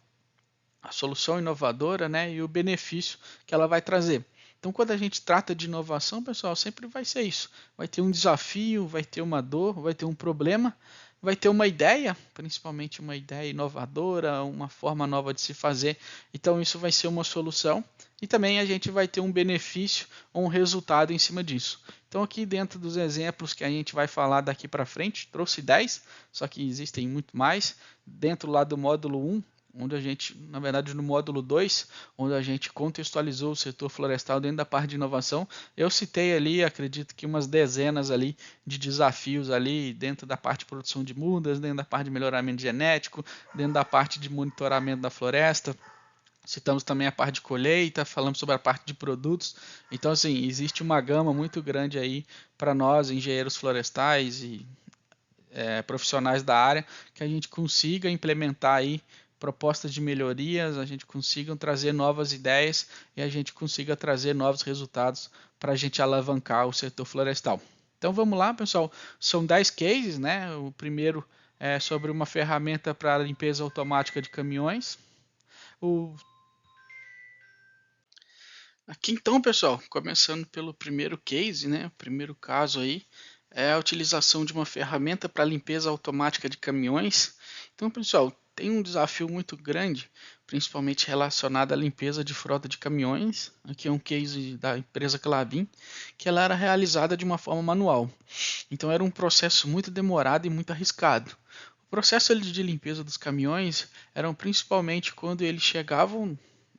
inovadora, né, e o benefício que ela vai trazer. Então, quando a gente trata de inovação, pessoal, sempre vai ser isso. Vai ter um desafio, vai ter uma dor, vai ter um problema, vai ter uma ideia, principalmente uma ideia inovadora, uma forma nova de se fazer. Então, isso vai ser uma solução e também a gente vai ter um benefício ou um resultado em cima disso. Então, aqui dentro dos exemplos que a gente vai falar daqui para frente, trouxe 10, só que existem muito mais. Dentro lá do módulo 1, onde a gente, na verdade no módulo 2, onde a gente contextualizou o setor florestal dentro da parte de inovação, eu citei ali, acredito que umas dezenas ali de desafios ali dentro da parte de produção de mudas, dentro da parte de melhoramento genético, dentro da parte de monitoramento da floresta. Citamos também a parte de colheita, falamos sobre a parte de produtos. Então, assim, existe uma gama muito grande aí para nós, engenheiros florestais e profissionais da área, que a gente consiga implementar aí propostas de melhorias, a gente consiga trazer novas ideias e a gente consiga trazer novos resultados para a gente alavancar o setor florestal. Então vamos lá, pessoal, são 10 cases, né? O primeiro é sobre uma ferramenta para limpeza automática de caminhões. Aqui então, pessoal, começando pelo primeiro case, né? O primeiro caso aí é a utilização de uma ferramenta para limpeza automática de caminhões. Então, pessoal, tem um desafio muito grande, principalmente relacionado à limpeza de frota de caminhões. Aqui é um case da empresa Klabin, que ela era realizada de uma forma manual. Então era um processo muito demorado e muito arriscado. O processo de limpeza dos caminhões eram principalmente quando eles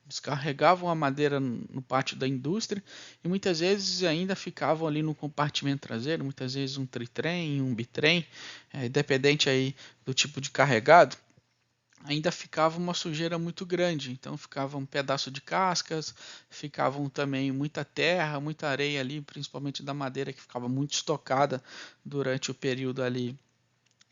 descarregavam a madeira no pátio da indústria e muitas vezes ainda ficavam ali no compartimento traseiro, muitas vezes um tritrem, um bitrem, dependente aí do tipo de carregado. Ainda ficava uma sujeira muito grande, então ficava um pedaço de cascas, ficavam também muita terra, muita areia ali, principalmente da madeira que ficava muito estocada durante o período ali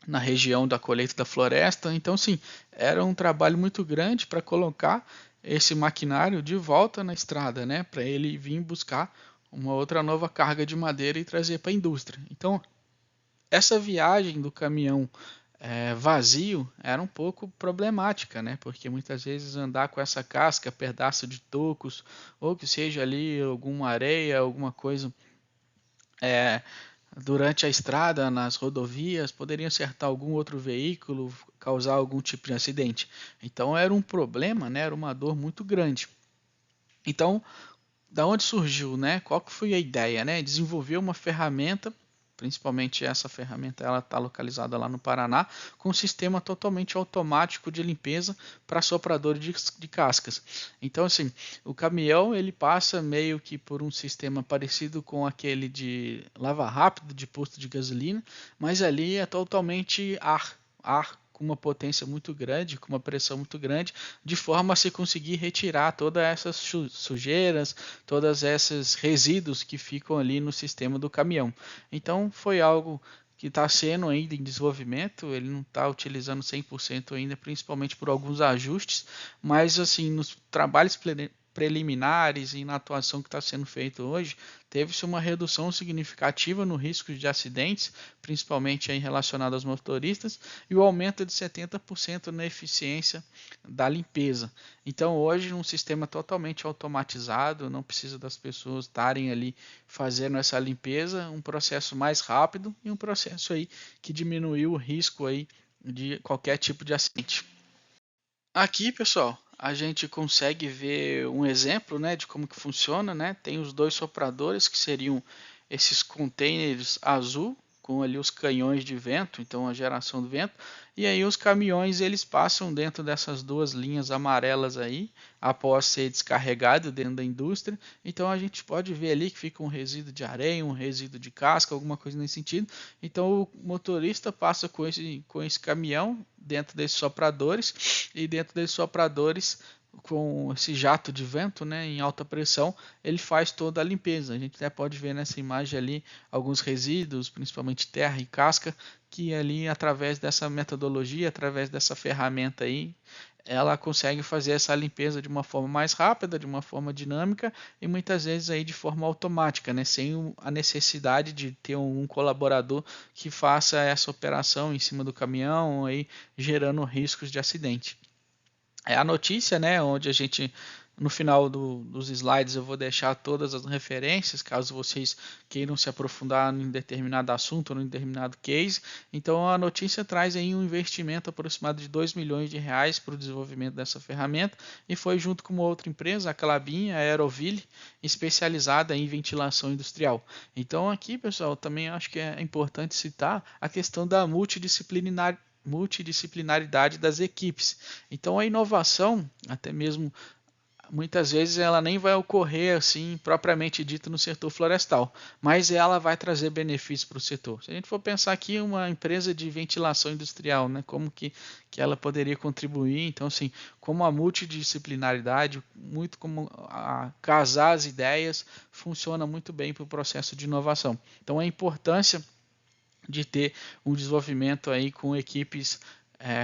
na região da colheita da floresta. Então, sim, era um trabalho muito grande para colocar esse maquinário de volta na estrada, né, para ele vir buscar uma outra nova carga de madeira e trazer para a indústria. Então, essa viagem do caminhão vazio era um pouco problemática, né? Porque muitas vezes andar com essa casca, pedaço de tocos, ou que seja ali alguma areia, alguma coisa durante a estrada, nas rodovias, poderia acertar algum outro veículo, causar algum tipo de acidente. Então era um problema, né? Era uma dor muito grande. Então, da onde surgiu, né? Qual que foi a ideia, né? Desenvolver uma ferramenta, principalmente essa ferramenta, ela está localizada lá no Paraná, com um sistema totalmente automático de limpeza para soprador de cascas. Então, assim, o caminhão ele passa meio que por um sistema parecido com aquele de lava rápido de posto de gasolina, mas ali é totalmente ar com uma potência muito grande, com uma pressão muito grande, de forma a se conseguir retirar todas essas sujeiras, todos esses resíduos que ficam ali no sistema do caminhão. Então foi algo que está sendo ainda em desenvolvimento, ele não está utilizando 100% ainda, principalmente por alguns ajustes, mas assim, nos trabalhos preliminares e na atuação que está sendo feita hoje, teve-se uma redução significativa no risco de acidentes, principalmente aí relacionado aos motoristas, e o aumento de 70% na eficiência da limpeza. Então hoje um sistema totalmente automatizado, não precisa das pessoas estarem ali fazendo essa limpeza, um processo mais rápido e um processo aí que diminuiu o risco aí de qualquer tipo de acidente. Aqui, pessoal, a gente consegue ver um exemplo, né, de como que funciona, né? Tem os dois sopradores que seriam esses containers azul com ali os canhões de vento, então a geração do vento, e aí os caminhões eles passam dentro dessas duas linhas amarelas aí, após ser descarregado dentro da indústria. Então a gente pode ver ali que fica um resíduo de areia, um resíduo de casca, alguma coisa nesse sentido. Então o motorista passa com esse caminhão dentro desses sopradores, e dentro desses sopradores, com esse jato de vento, né, em alta pressão, ele faz toda a limpeza. A gente até pode ver nessa imagem ali alguns resíduos, principalmente terra e casca, que ali através dessa metodologia, através dessa ferramenta aí, ela consegue fazer essa limpeza de uma forma mais rápida, de uma forma dinâmica e muitas vezes aí de forma automática, né? Sem a necessidade de ter um colaborador que faça essa operação em cima do caminhão, aí gerando riscos de acidente. É a notícia, né, onde a gente no final dos slides eu vou deixar todas as referências, caso vocês queiram se aprofundar em determinado assunto ou em determinado case. Então a notícia traz aí um investimento aproximado de R$2 milhões para o desenvolvimento dessa ferramenta e foi junto com uma outra empresa, a Klabin, a Aeroville, especializada em ventilação industrial. Então aqui, pessoal, também acho que é importante citar a questão da multidisciplinaridade das equipes. Então a inovação, até mesmo muitas vezes ela nem vai ocorrer assim propriamente dito no setor florestal, mas ela vai trazer benefícios para o setor. Se a gente for pensar aqui uma empresa de ventilação industrial, né, como que ela poderia contribuir, então assim, como a multidisciplinaridade, muito como a casar as ideias, funciona muito bem para o processo de inovação. Então a importância de ter um desenvolvimento aí com equipes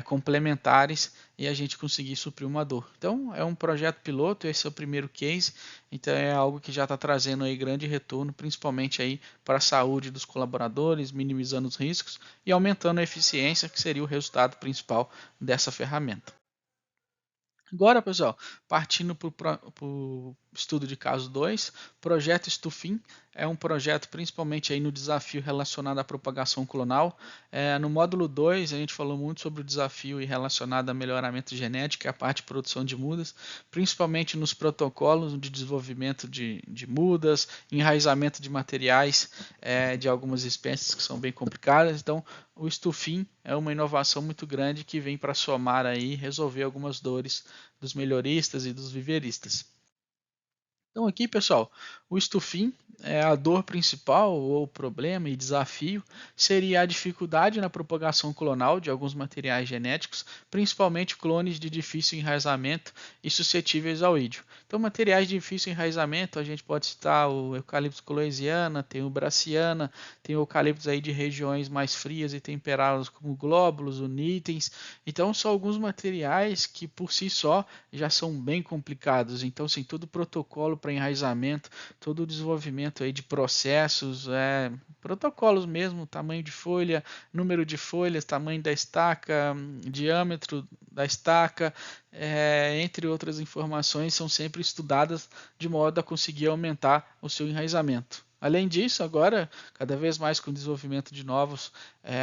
complementares e a gente conseguir suprir uma dor. Então é um projeto piloto, esse é o primeiro case, então é algo que já está trazendo aí grande retorno, principalmente aí para a saúde dos colaboradores, minimizando os riscos e aumentando a eficiência, que seria o resultado principal dessa ferramenta. Agora, pessoal, partindo para o estudo de caso 2, projeto Stufin é um projeto principalmente aí no desafio relacionado à propagação clonal. No módulo 2, a gente falou muito sobre o desafio relacionado a melhoramento genético e a parte de produção de mudas, principalmente nos protocolos de desenvolvimento de mudas, enraizamento de materiais de algumas espécies que são bem complicadas. Então, o Stufin é uma inovação muito grande que vem para somar aí e resolver algumas dores dos melhoristas e dos viveristas. Então aqui, pessoal, o Stufin, a dor principal ou problema e desafio seria a dificuldade na propagação clonal de alguns materiais genéticos, principalmente clones de difícil enraizamento e suscetíveis ao ídio. Então, materiais de difícil enraizamento, a gente pode citar o Eucalyptus coloesiana, tem o Brassiana, tem o eucaliptos aí de regiões mais frias e temperadas como glóbulos, o nitens. Então, são alguns materiais que por si só já são bem complicados. Então, assim, todo o protocolo para enraizamento, todo o desenvolvimento aí de processos, protocolos mesmo, tamanho de folha, número de folhas, tamanho da estaca, diâmetro da estaca, entre outras informações, são sempre estudadas de modo a conseguir aumentar o seu enraizamento. Além disso, agora, cada vez mais com o desenvolvimento de novos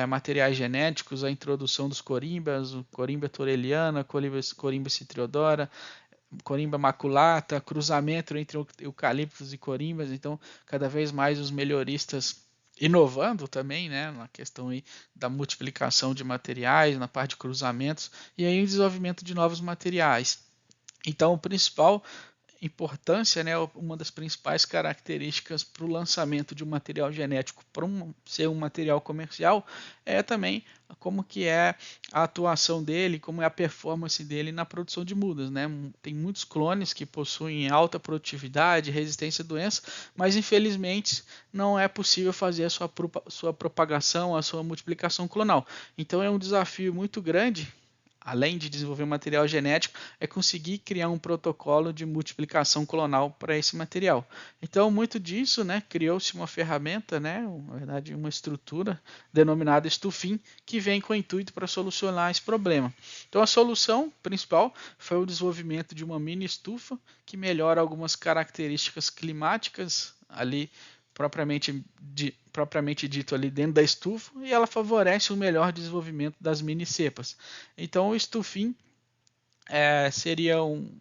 materiais genéticos, a introdução dos corimbas, o corimba toreliana, corimba citriodora, corimba maculata, cruzamento entre eucaliptos e corimbas, então cada vez mais os melhoristas inovando também, né, na questão aí da multiplicação de materiais, na parte de cruzamentos e aí o desenvolvimento de novos materiais. Então o principal importância, né, uma das principais características para o lançamento de um material genético para ser um material comercial é também como que é a atuação dele, como é a performance dele na produção de mudas, né? Tem muitos clones que possuem alta produtividade, resistência a doença, mas infelizmente não é possível fazer a sua propagação, a sua multiplicação clonal. Então é um desafio muito grande, além de desenvolver um material genético, é conseguir criar um protocolo de multiplicação clonal para esse material. Então, muito disso, né, criou-se uma ferramenta, né, na verdade, uma estrutura denominada Stufin, que vem com o intuito para solucionar esse problema. Então, a solução principal foi o desenvolvimento de uma mini estufa que melhora algumas características climáticas ali propriamente dito ali dentro da estufa e ela favorece o melhor desenvolvimento das mini cepas. Então o Stufin seria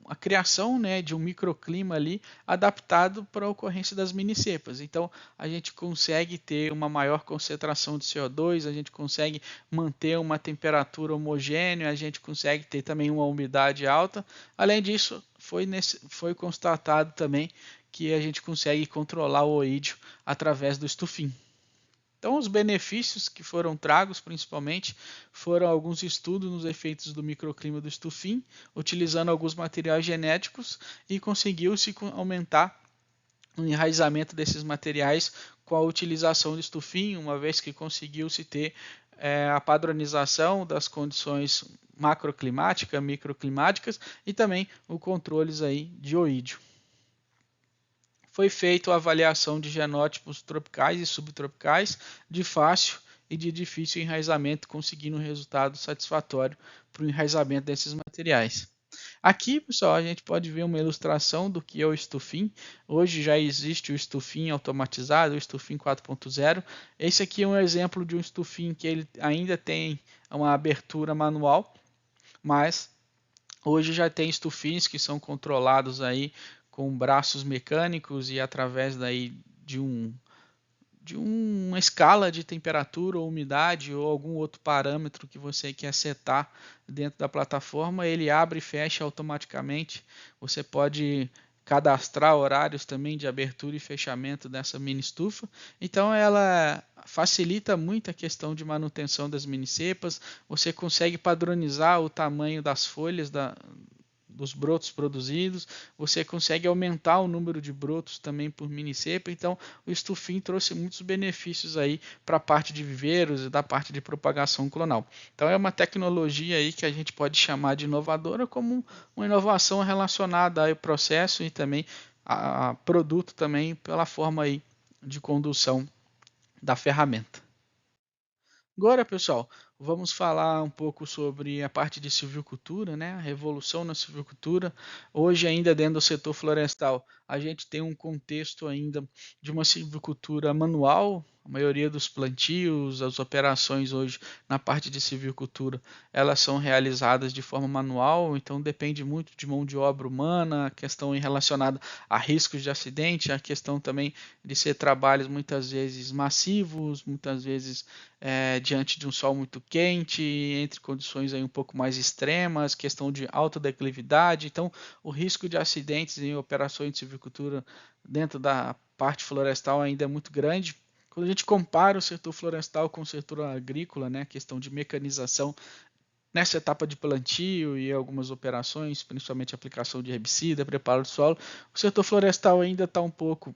a criação, né, de um microclima ali adaptado para a ocorrência das mini cepas. Então a gente consegue ter uma maior concentração de CO2, a gente consegue manter uma temperatura homogênea, a gente consegue ter também uma umidade alta. Além disso, foi constatado também que a gente consegue controlar o oídio através do Stufin. Então, os benefícios que foram tragos, principalmente, foram alguns estudos nos efeitos do microclima do Stufin, utilizando alguns materiais genéticos e conseguiu-se aumentar o enraizamento desses materiais com a utilização do Stufin, uma vez que conseguiu-se ter a padronização das condições macroclimáticas, microclimáticas e também o controles aí de oídio. Foi feita a avaliação de genótipos tropicais e subtropicais de fácil e de difícil enraizamento, conseguindo um resultado satisfatório para o enraizamento desses materiais. Aqui, pessoal, a gente pode ver uma ilustração do que é o estufim. Hoje já existe o estufim automatizado, o estufim 4.0. Esse aqui é um exemplo de um estufim que ele ainda tem uma abertura manual, mas hoje já tem estufins que são controlados aí com braços mecânicos e através daí de uma escala de temperatura ou umidade ou algum outro parâmetro que você quer setar dentro da plataforma, ele abre e fecha automaticamente. Você pode cadastrar horários também de abertura e fechamento dessa mini estufa. Então ela facilita muito a questão de manutenção das mini cepas. Você consegue padronizar o tamanho das folhas dos brotos produzidos, você consegue aumentar o número de brotos também por mini cepa. Então o estufim trouxe muitos benefícios aí para a parte de viveiros e da parte de propagação clonal. Então é uma tecnologia aí que a gente pode chamar de inovadora, como uma inovação relacionada ao processo e também a produto também pela forma aí de condução da ferramenta. Agora, pessoal, vamos falar um pouco sobre a parte de silvicultura, né? A revolução na silvicultura. Hoje, ainda dentro do setor florestal, a gente tem um contexto ainda de uma silvicultura manual. A maioria dos plantios, as operações hoje na parte de silvicultura, elas são realizadas de forma manual, então depende muito de mão de obra humana, a questão relacionada a riscos de acidente, a questão também de ser trabalhos muitas vezes massivos, muitas vezes diante de um sol muito quente, entre condições aí um pouco mais extremas, questão de alta declividade. Então o risco de acidentes em operações de silvicultura dentro da parte florestal ainda é muito grande. Quando a gente compara o setor florestal com o setor agrícola, né, a questão de mecanização nessa etapa de plantio e algumas operações, principalmente aplicação de herbicida, preparo do solo, o setor florestal ainda está um pouco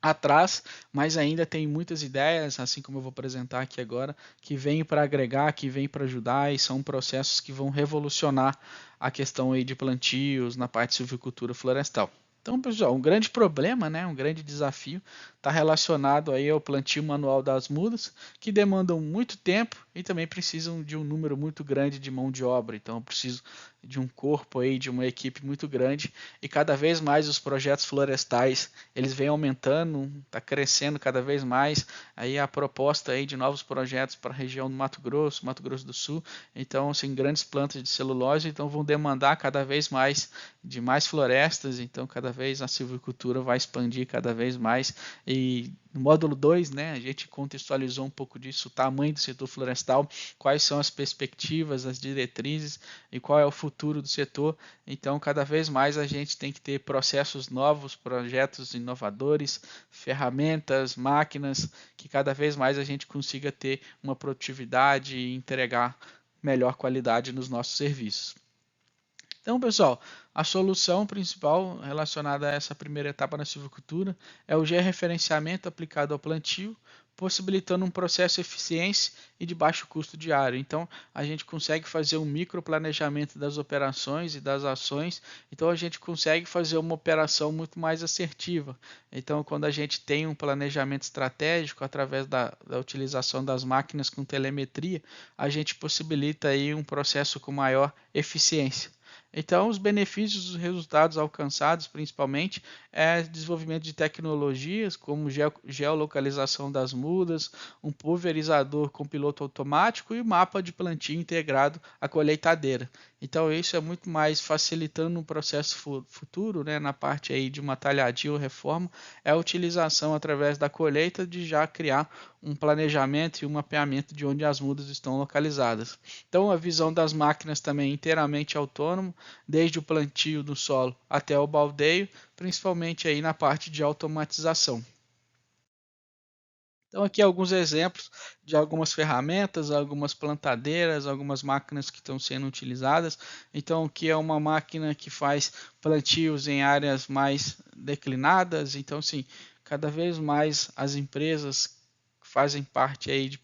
atrás, mas ainda tem muitas ideias, assim como eu vou apresentar aqui agora, que vêm para agregar, que vêm para ajudar e são processos que vão revolucionar a questão aí de plantios na parte de silvicultura florestal. Então, pessoal, um grande problema, né, um grande desafio está relacionado aí ao plantio manual das mudas, que demandam muito tempo e também precisam de um número muito grande de mão de obra. Então, eu preciso de um corpo aí, de uma equipe muito grande, e cada vez mais os projetos florestais, eles vêm aumentando, está crescendo cada vez mais, aí a proposta aí de novos projetos para a região do Mato Grosso do Sul, então, assim, grandes plantas de celulose, então vão demandar cada vez mais de mais florestas, então cada vez a silvicultura vai expandir cada vez mais. E no módulo 2, né, a gente contextualizou um pouco disso, o tamanho do setor florestal, quais são as perspectivas, as diretrizes e qual é o futuro do setor. Então, cada vez mais a gente tem que ter processos novos, projetos inovadores, ferramentas, máquinas, que cada vez mais a gente consiga ter uma produtividade e entregar melhor qualidade nos nossos serviços. Então, pessoal, a solução principal relacionada a essa primeira etapa na silvicultura é o georreferenciamento aplicado ao plantio, possibilitando um processo eficiente e de baixo custo diário. Então, a gente consegue fazer um microplanejamento das operações e das ações, então a gente consegue fazer uma operação muito mais assertiva. Então, quando a gente tem um planejamento estratégico através da utilização das máquinas com telemetria, a gente possibilita aí um processo com maior eficiência. Então, os benefícios dos resultados alcançados, principalmente, é desenvolvimento de tecnologias como geolocalização das mudas, um pulverizador com piloto automático e mapa de plantio integrado à colheitadeira. Então, isso é muito mais facilitando um processo futuro, né, na parte aí de uma talhadia ou reforma, é a utilização através da colheita de já criar um planejamento e um mapeamento de onde as mudas estão localizadas. Então, a visão das máquinas também é inteiramente autônomo, desde o plantio do solo até o baldeio, principalmente aí na parte de automatização. Então aqui alguns exemplos de algumas ferramentas, algumas plantadeiras, algumas máquinas que estão sendo utilizadas. Então aqui é uma máquina que faz plantios em áreas mais declinadas. Então sim, cada vez mais as empresas fazem parte aí de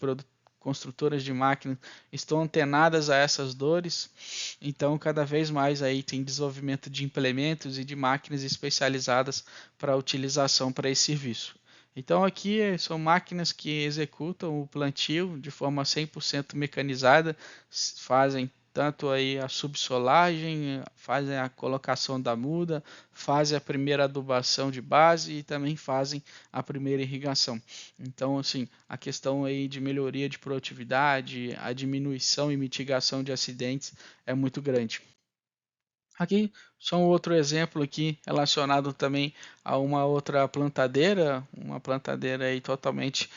construtoras de máquinas estão antenadas a essas dores, então cada vez mais aí tem desenvolvimento de implementos e de máquinas especializadas para utilização para esse serviço. Então aqui são máquinas que executam o plantio de forma 100% mecanizada, fazem tanto aí a subsolagem, fazem a colocação da muda, fazem a primeira adubação de base e também fazem a primeira irrigação. Então, assim, a questão aí de melhoria de produtividade, a diminuição e mitigação de acidentes é muito grande. Aqui só um outro exemplo aqui relacionado também a uma outra plantadeira, uma plantadeira aí totalmente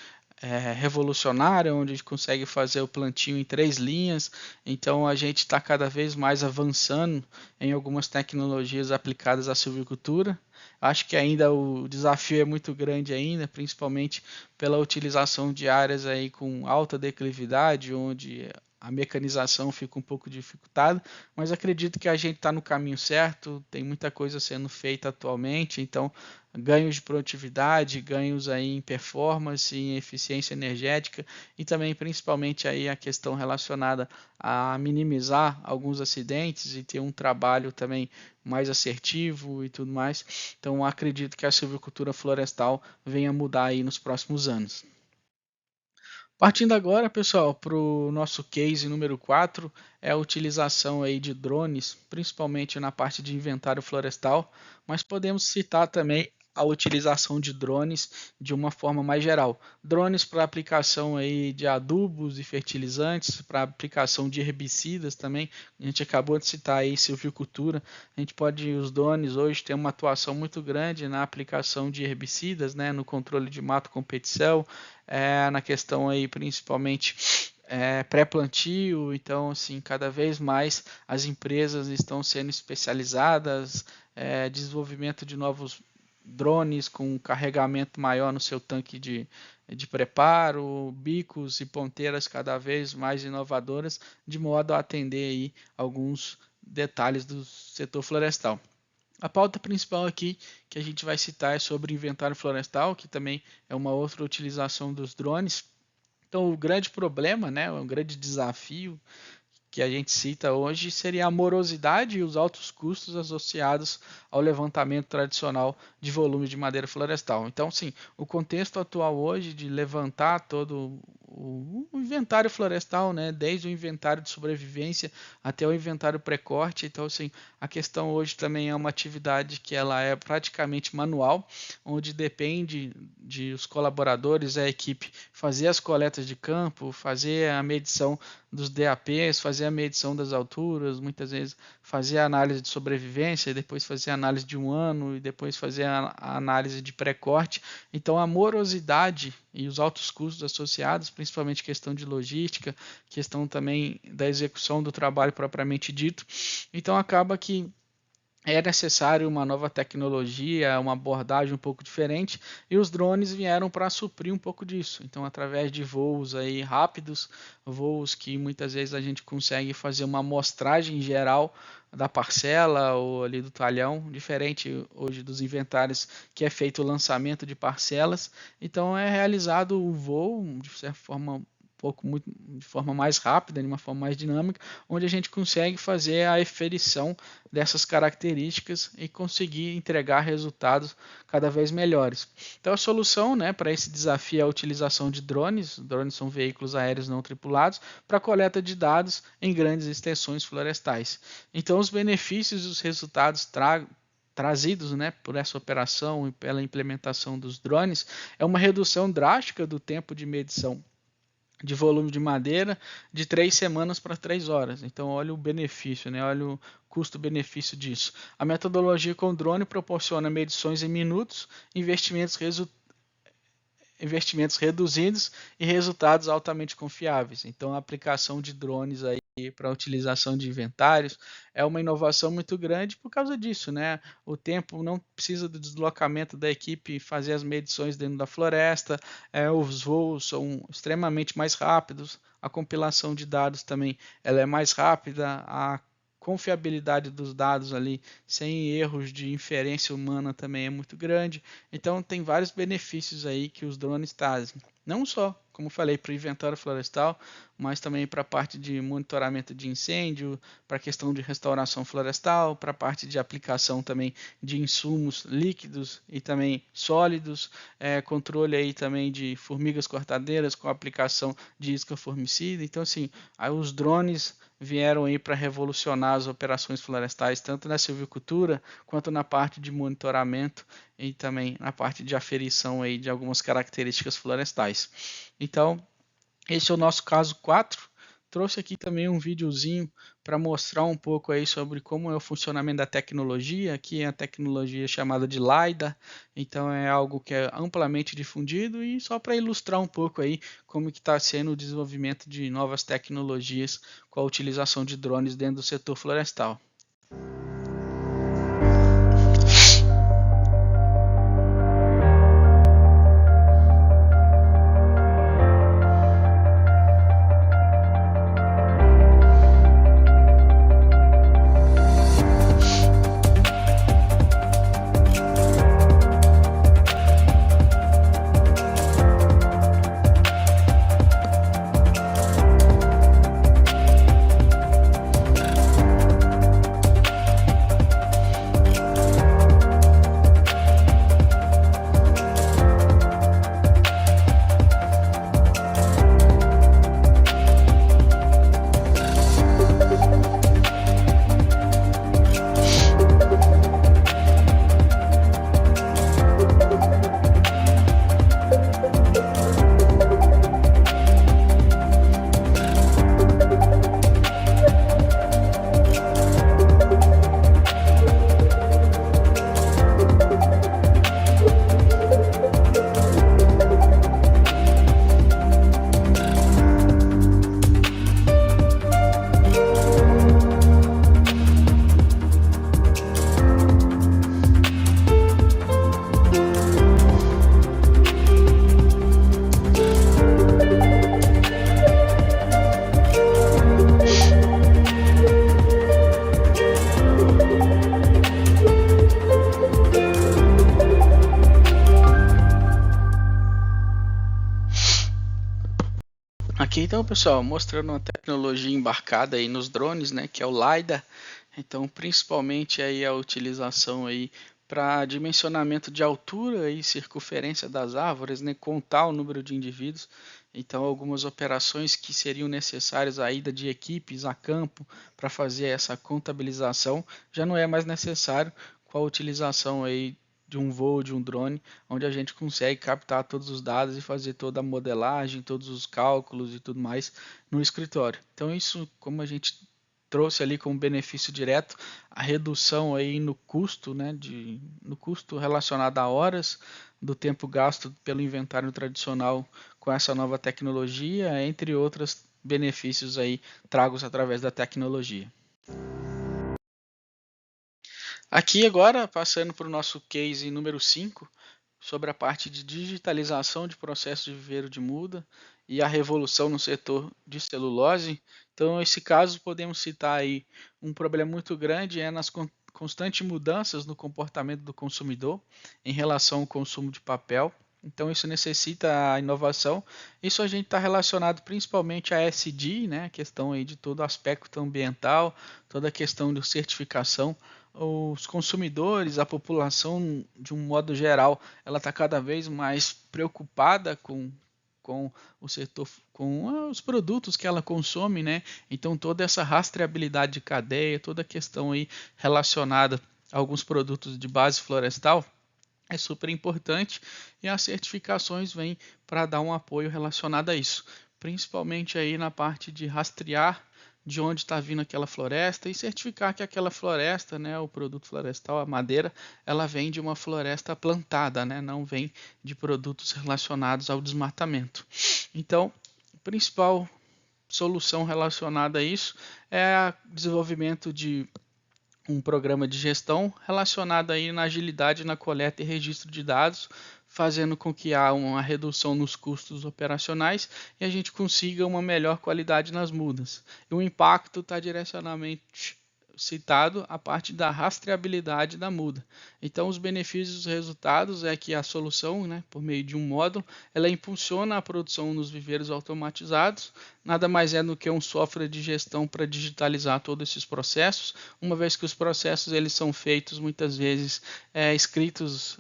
revolucionária, onde a gente consegue fazer o plantio em 3 linhas. Então a gente está cada vez mais avançando em algumas tecnologias aplicadas à silvicultura. Acho que ainda o desafio é muito grande ainda, principalmente pela utilização de áreas aí com alta declividade, onde a mecanização fica um pouco dificultada, mas acredito que a gente está no caminho certo, tem muita coisa sendo feita atualmente, então ganhos de produtividade, ganhos aí em performance, em eficiência energética e também principalmente aí a questão relacionada a minimizar alguns acidentes e ter um trabalho também mais assertivo e tudo mais. Então acredito que a silvicultura florestal venha mudar aí nos próximos anos. Partindo agora, pessoal, para o nosso case número 4, é a utilização aí de drones, principalmente na parte de inventário florestal, mas podemos citar também a utilização de drones de uma forma mais geral. Drones para aplicação aí de adubos e fertilizantes, para aplicação de herbicidas também. A gente acabou de citar aí silvicultura. A gente pode, os drones hoje têm uma atuação muito grande na aplicação de herbicidas, né, no controle de mato com peticel, na questão aí principalmente pré-plantio. Então, assim, cada vez mais as empresas estão sendo especializadas, desenvolvimento de novos drones com carregamento maior no seu tanque de preparo, bicos e ponteiras cada vez mais inovadoras, de modo a atender aí alguns detalhes do setor florestal. A pauta principal aqui que a gente vai citar é sobre inventário florestal, que também é uma outra utilização dos drones. Então, o grande problema, né, o grande desafio que a gente cita hoje seria a morosidade e os altos custos associados ao levantamento tradicional de volume de madeira florestal. Então, sim, o contexto atual hoje de levantar todo o inventário florestal, né, desde o inventário de sobrevivência até o inventário pré-corte. Então, assim, a questão hoje também é uma atividade que ela é praticamente manual, onde depende de os colaboradores, a equipe, fazer as coletas de campo, fazer a medição dos DAPs, fazer a medição das alturas, muitas vezes fazer a análise de sobrevivência, e depois fazer a análise de um ano, e depois fazer a análise de pré-corte. Então a morosidade e os altos custos associados, principalmente questão de logística, questão também da execução do trabalho propriamente dito. Então acaba que é necessário uma nova tecnologia, uma abordagem um pouco diferente, e os drones vieram para suprir um pouco disso. Então, através de voos aí rápidos, voos que muitas vezes a gente consegue fazer uma amostragem geral da parcela ou ali do talhão, diferente hoje dos inventários que é feito o lançamento de parcelas. Então, é realizado o voo de certa forma de forma mais rápida, de uma forma mais dinâmica, onde a gente consegue fazer a eferição dessas características e conseguir entregar resultados cada vez melhores. Então a solução, né, para esse desafio é a utilização de drones. Drones são veículos aéreos não tripulados para coleta de dados em grandes extensões florestais. Então os benefícios e os resultados trazidos, né, por essa operação e pela implementação dos drones é uma redução drástica do tempo de medição de volume de madeira de 3 semanas para 3 horas. Então, olha o benefício, né? Olha o custo-benefício disso. A metodologia com drone proporciona medições em minutos, investimentos reduzidos e resultados altamente confiáveis. Então, a aplicação de drones aí para a utilização de inventários é uma inovação muito grande por causa disso, né? O tempo não precisa do deslocamento da equipe fazer as medições dentro da floresta, os voos são extremamente mais rápidos, a compilação de dados também ela é mais rápida, a confiabilidade dos dados ali, sem erros de inferência humana também é muito grande. Então tem vários benefícios aí que os drones trazem. Não só, como falei, para o inventário florestal, mas também para a parte de monitoramento de incêndio, para a questão de restauração florestal, para a parte de aplicação também de insumos líquidos e também sólidos, controle aí também de formigas cortadeiras com a aplicação de isca formicida. Então, assim, aí os drones vieram aí para revolucionar as operações florestais, tanto na silvicultura quanto na parte de monitoramento e também na parte de aferição aí de algumas características florestais. Então, esse é o nosso caso 4. Trouxe aqui também um videozinho para mostrar um pouco aí sobre como é o funcionamento da tecnologia. Aqui é a tecnologia chamada de LiDAR, então é algo que é amplamente difundido, e só para ilustrar um pouco aí como que está sendo o desenvolvimento de novas tecnologias com a utilização de drones dentro do setor florestal. Aqui então, pessoal, mostrando uma tecnologia embarcada aí nos drones, né, que é o LiDAR. Então, principalmente aí a utilização aí para dimensionamento de altura e circunferência das árvores, né, contar o número de indivíduos. Então, algumas operações que seriam necessárias a ida de equipes a campo para fazer essa contabilização já não é mais necessário com a utilização aí de um voo de um drone, onde a gente consegue captar todos os dados e fazer toda a modelagem, todos os cálculos e tudo mais no escritório. Então isso, como a gente trouxe ali como benefício direto, a redução aí no custo, né, no custo relacionado a horas do tempo gasto pelo inventário tradicional com essa nova tecnologia, entre outros benefícios aí tragos através da tecnologia. Aqui agora, passando para o nosso case número 5, sobre a parte de digitalização de processos de viveiro de muda e a revolução no setor de celulose. Então, nesse caso, podemos citar aí um problema muito grande nas constantes mudanças no comportamento do consumidor em relação ao consumo de papel. Então, isso necessita a inovação. Isso a gente está relacionado principalmente a ESG, né? A questão aí de todo o aspecto ambiental, toda a questão de certificação. Os consumidores, a população de um modo geral, ela está cada vez mais preocupada com o setor, com os produtos que ela consome, né? Então toda essa rastreabilidade de cadeia, toda a questão aí relacionada a alguns produtos de base florestal é super importante, e as certificações vêm para dar um apoio relacionado a isso, principalmente aí na parte de rastrear de onde está vindo aquela floresta e certificar que aquela floresta, né, o produto florestal, a madeira, ela vem de uma floresta plantada, né, não vem de produtos relacionados ao desmatamento. Então, a principal solução relacionada a isso é o desenvolvimento de um programa de gestão relacionado aí na agilidade na coleta e registro de dados, fazendo com que há uma redução nos custos operacionais e a gente consiga uma melhor qualidade nas mudas. E o impacto está citado a parte da rastreabilidade da muda. Então, os benefícios e os resultados é que a solução, né, por meio de um módulo, ela impulsiona a produção nos viveiros automatizados, nada mais é do que um software de gestão para digitalizar todos esses processos, uma vez que os processos eles são feitos muitas vezes escritos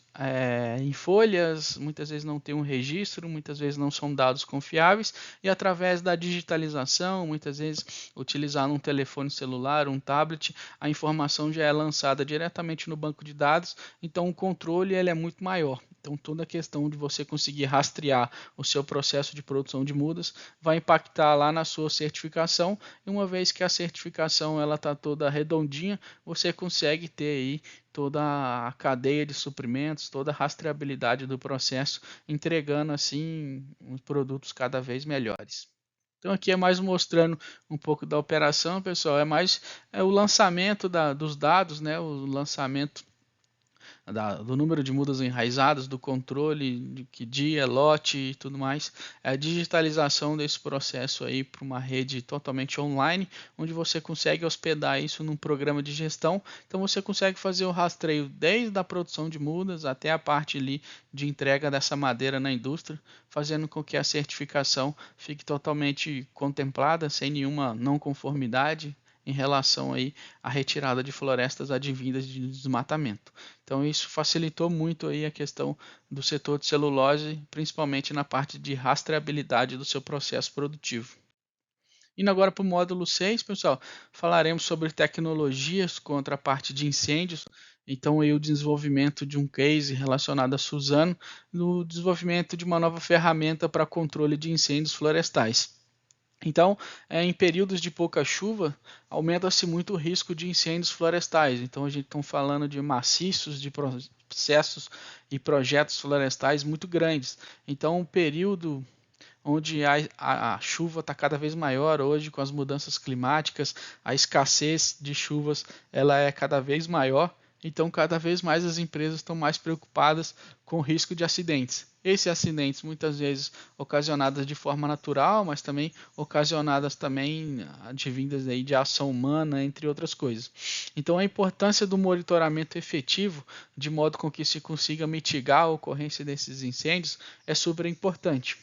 em folhas, muitas vezes não tem um registro, muitas vezes não são dados confiáveis, e através da digitalização, muitas vezes utilizar um telefone celular, um tablet, a informação já é lançada diretamente no banco de dados, então o controle ele é muito maior. Então toda a questão de você conseguir rastrear o seu processo de produção de mudas vai impactar lá na sua certificação, e uma vez que a certificação ela está toda redondinha, você consegue ter aí toda a cadeia de suprimentos, toda a rastreabilidade do processo, entregando assim os produtos cada vez melhores. Então aqui é mais mostrando um pouco da operação, pessoal, é mais o lançamento dos dados, né, o lançamento do número de mudas enraizadas, do controle de que dia, lote e tudo mais, é a digitalização desse processo aí para uma rede totalmente online, onde você consegue hospedar isso num programa de gestão. Então você consegue fazer o rastreio desde a produção de mudas até a parte ali de entrega dessa madeira na indústria, fazendo com que a certificação fique totalmente contemplada, sem nenhuma não conformidade em relação aí à retirada de florestas advindas de desmatamento. Então isso facilitou muito aí a questão do setor de celulose, principalmente na parte de rastreabilidade do seu processo produtivo. Indo agora para o módulo 6, pessoal, falaremos sobre tecnologias contra a parte de incêndios. Então, aí o desenvolvimento de um case relacionado a Suzano, no desenvolvimento de uma nova ferramenta para controle de incêndios florestais. Então, em períodos de pouca chuva, aumenta-se muito o risco de incêndios florestais. Então, a gente está falando de maciços, de processos e projetos florestais muito grandes. Então, um período onde a chuva está cada vez maior hoje com as mudanças climáticas, a escassez de chuvas ela é cada vez maior. Então, cada vez mais as empresas estão mais preocupadas com o risco de acidentes. Esses acidentes muitas vezes ocasionados de forma natural, mas também ocasionadas também advindas aí de ação humana, entre outras coisas. Então, a importância do monitoramento efetivo, de modo com que se consiga mitigar a ocorrência desses incêndios, é super importante.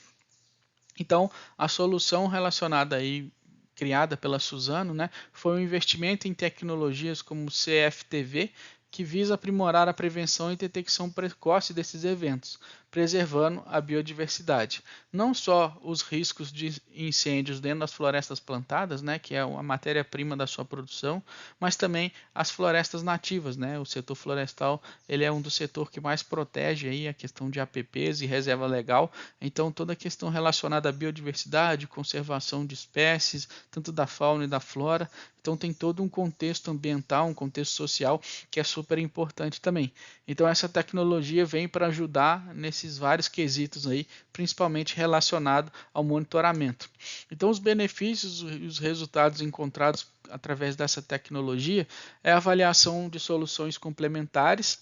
Então, a solução relacionada aí criada pela Suzano, né, foi um investimento em tecnologias como o CFTV, que visa aprimorar a prevenção e detecção precoce desses eventos, preservando a biodiversidade. Não só os riscos de incêndios dentro das florestas plantadas, né, que é a matéria-prima da sua produção, mas também as florestas nativas, né? O setor florestal ele é um dos setores que mais protege aí a questão de APPs e reserva legal. Então toda a questão relacionada à biodiversidade, conservação de espécies, tanto da fauna e da flora. Então tem todo um contexto ambiental, um contexto social que é super importante também. Então essa tecnologia vem para ajudar nesses vários quesitos aí, principalmente relacionado ao monitoramento. Então os benefícios e os resultados encontrados através dessa tecnologia é a avaliação de soluções complementares,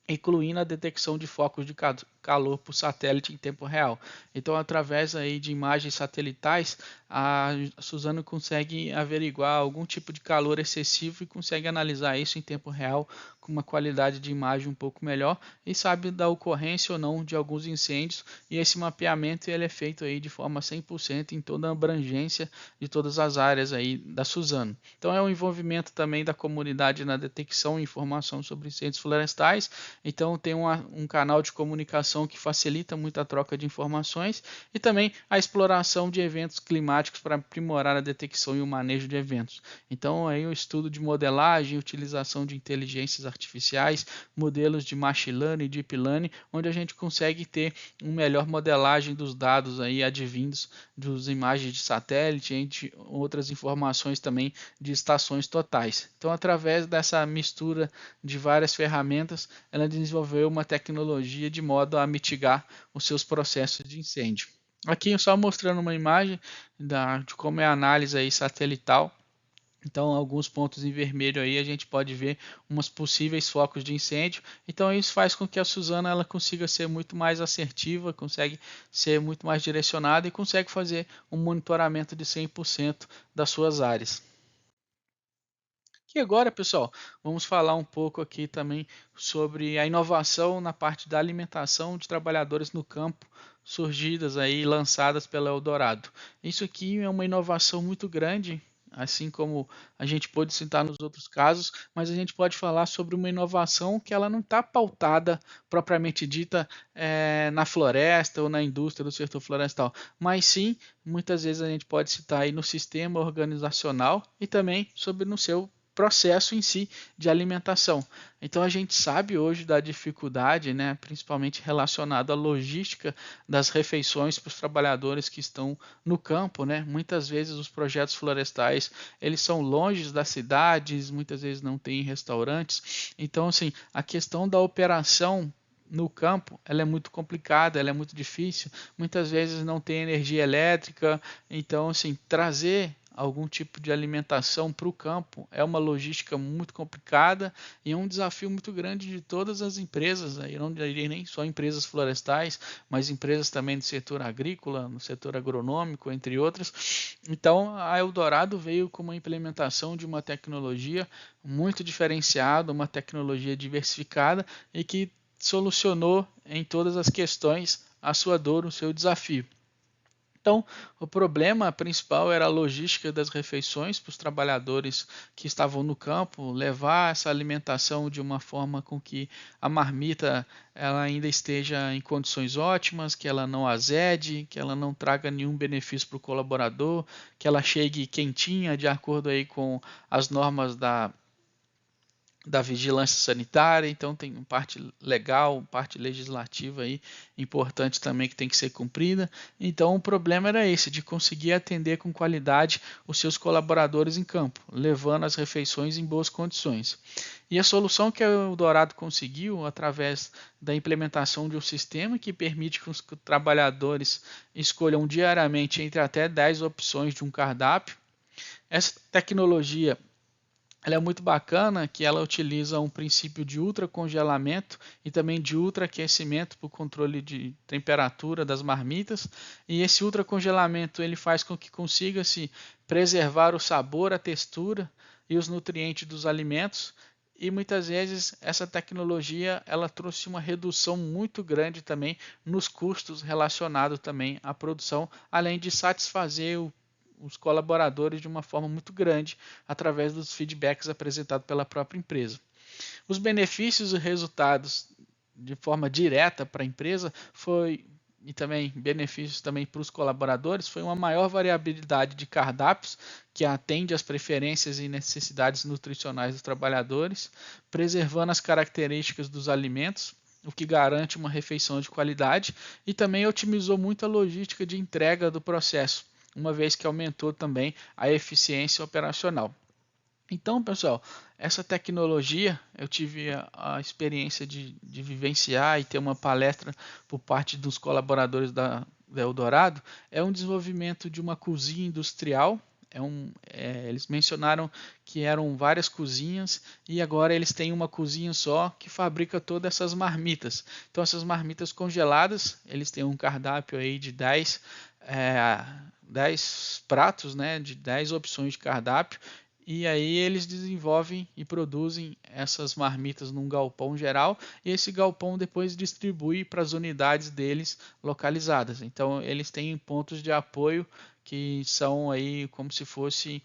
incluindo a detecção de focos de calor por satélite em tempo real. Então, através aí de imagens satelitais, a Suzano consegue averiguar algum tipo de calor excessivo e consegue analisar isso em tempo real com uma qualidade de imagem um pouco melhor e sabe da ocorrência ou não de alguns incêndios, e esse mapeamento ele é feito aí de forma 100% em toda a abrangência de todas as áreas aí da Suzano. Então é um envolvimento também da comunidade na detecção e informação sobre incêndios florestais. Então tem um canal de comunicação que facilita muito a troca de informações e também a exploração de eventos climáticos para aprimorar a detecção e o manejo de eventos. Então aí o estudo de modelagem, utilização de inteligências artificiais, modelos de machine learning e deep learning, onde a gente consegue ter uma melhor modelagem dos dados aí advindos das imagens de satélite, entre outras informações também de estações totais. Então, através dessa mistura de várias ferramentas, ela desenvolveu uma tecnologia de modo a mitigar os seus processos de incêndio. Aqui só mostrando uma imagem de como é a análise aí satelital. Então, alguns pontos em vermelho aí a gente pode ver umas possíveis focos de incêndio. Então, isso faz com que a Suzano ela consiga ser muito mais assertiva, consegue ser muito mais direcionada e consegue fazer um monitoramento de 100% das suas áreas. E agora, pessoal, vamos falar um pouco aqui também sobre a inovação na parte da alimentação de trabalhadores no campo, surgidas aí, lançadas pela Eldorado. Isso aqui é uma inovação muito grande, assim como a gente pode citar nos outros casos, mas a gente pode falar sobre uma inovação que ela não está pautada propriamente dita na floresta ou na indústria do setor florestal, mas sim, muitas vezes a gente pode citar aí no sistema organizacional e também sobre no seu processo em si de alimentação. Então a gente sabe hoje da dificuldade, né, principalmente relacionada à logística das refeições para os trabalhadores que estão no campo, né? Muitas vezes os projetos florestais eles são longe das cidades, muitas vezes não tem restaurantes. Então assim, a questão da operação no campo, ela é muito complicada, ela é muito difícil, muitas vezes não tem energia elétrica, então assim, trazer algum tipo de alimentação para o campo é uma logística muito complicada e é um desafio muito grande de todas as empresas, eu não diria nem só empresas florestais, mas empresas também do setor agrícola, no setor agronômico, entre outras. Então a Eldorado veio com uma implementação de uma tecnologia muito diferenciada, uma tecnologia diversificada e que solucionou em todas as questões a sua dor, o seu desafio. Então, o problema principal era a logística das refeições para os trabalhadores que estavam no campo, levar essa alimentação de uma forma com que a marmita ela ainda esteja em condições ótimas, que ela não azede, que ela não traga nenhum benefício para o colaborador, que ela chegue quentinha de acordo aí com as normas da vigilância sanitária, então tem uma parte legal, parte legislativa aí importante também que tem que ser cumprida. Então o problema era esse, de conseguir atender com qualidade os seus colaboradores em campo, levando as refeições em boas condições. E a solução que a Eldorado conseguiu através da implementação de um sistema que permite que os trabalhadores escolham diariamente entre até 10 opções de um cardápio. Essa tecnologia ela é muito bacana que ela utiliza um princípio de ultracongelamento e também de ultraaquecimento para o controle de temperatura das marmitas. E esse ultracongelamento ele faz com que consiga-se preservar o sabor, a textura e os nutrientes dos alimentos. E muitas vezes essa tecnologia ela trouxe uma redução muito grande também nos custos relacionados também à produção, além de satisfazer os colaboradores de uma forma muito grande através dos feedbacks apresentados pela própria empresa. Os benefícios e resultados de forma direta para a empresa e também benefícios também para os colaboradores foi uma maior variabilidade de cardápios que atende às preferências e necessidades nutricionais dos trabalhadores, preservando as características dos alimentos, o que garante uma refeição de qualidade e também otimizou muito a logística de entrega do processo, uma vez que aumentou também a eficiência operacional. Então, pessoal, essa tecnologia eu tive a experiência de vivenciar e ter uma palestra por parte dos colaboradores da Eldorado. É um desenvolvimento de uma cozinha industrial. Eles mencionaram que eram várias cozinhas e agora eles têm uma cozinha só que fabrica todas essas marmitas. Então essas marmitas congeladas, eles têm um cardápio aí de 10 pratos, né, de 10 opções de cardápio, e aí eles desenvolvem e produzem essas marmitas num galpão geral, e esse galpão depois distribui para as unidades deles localizadas. Então eles têm pontos de apoio que são aí como se fosse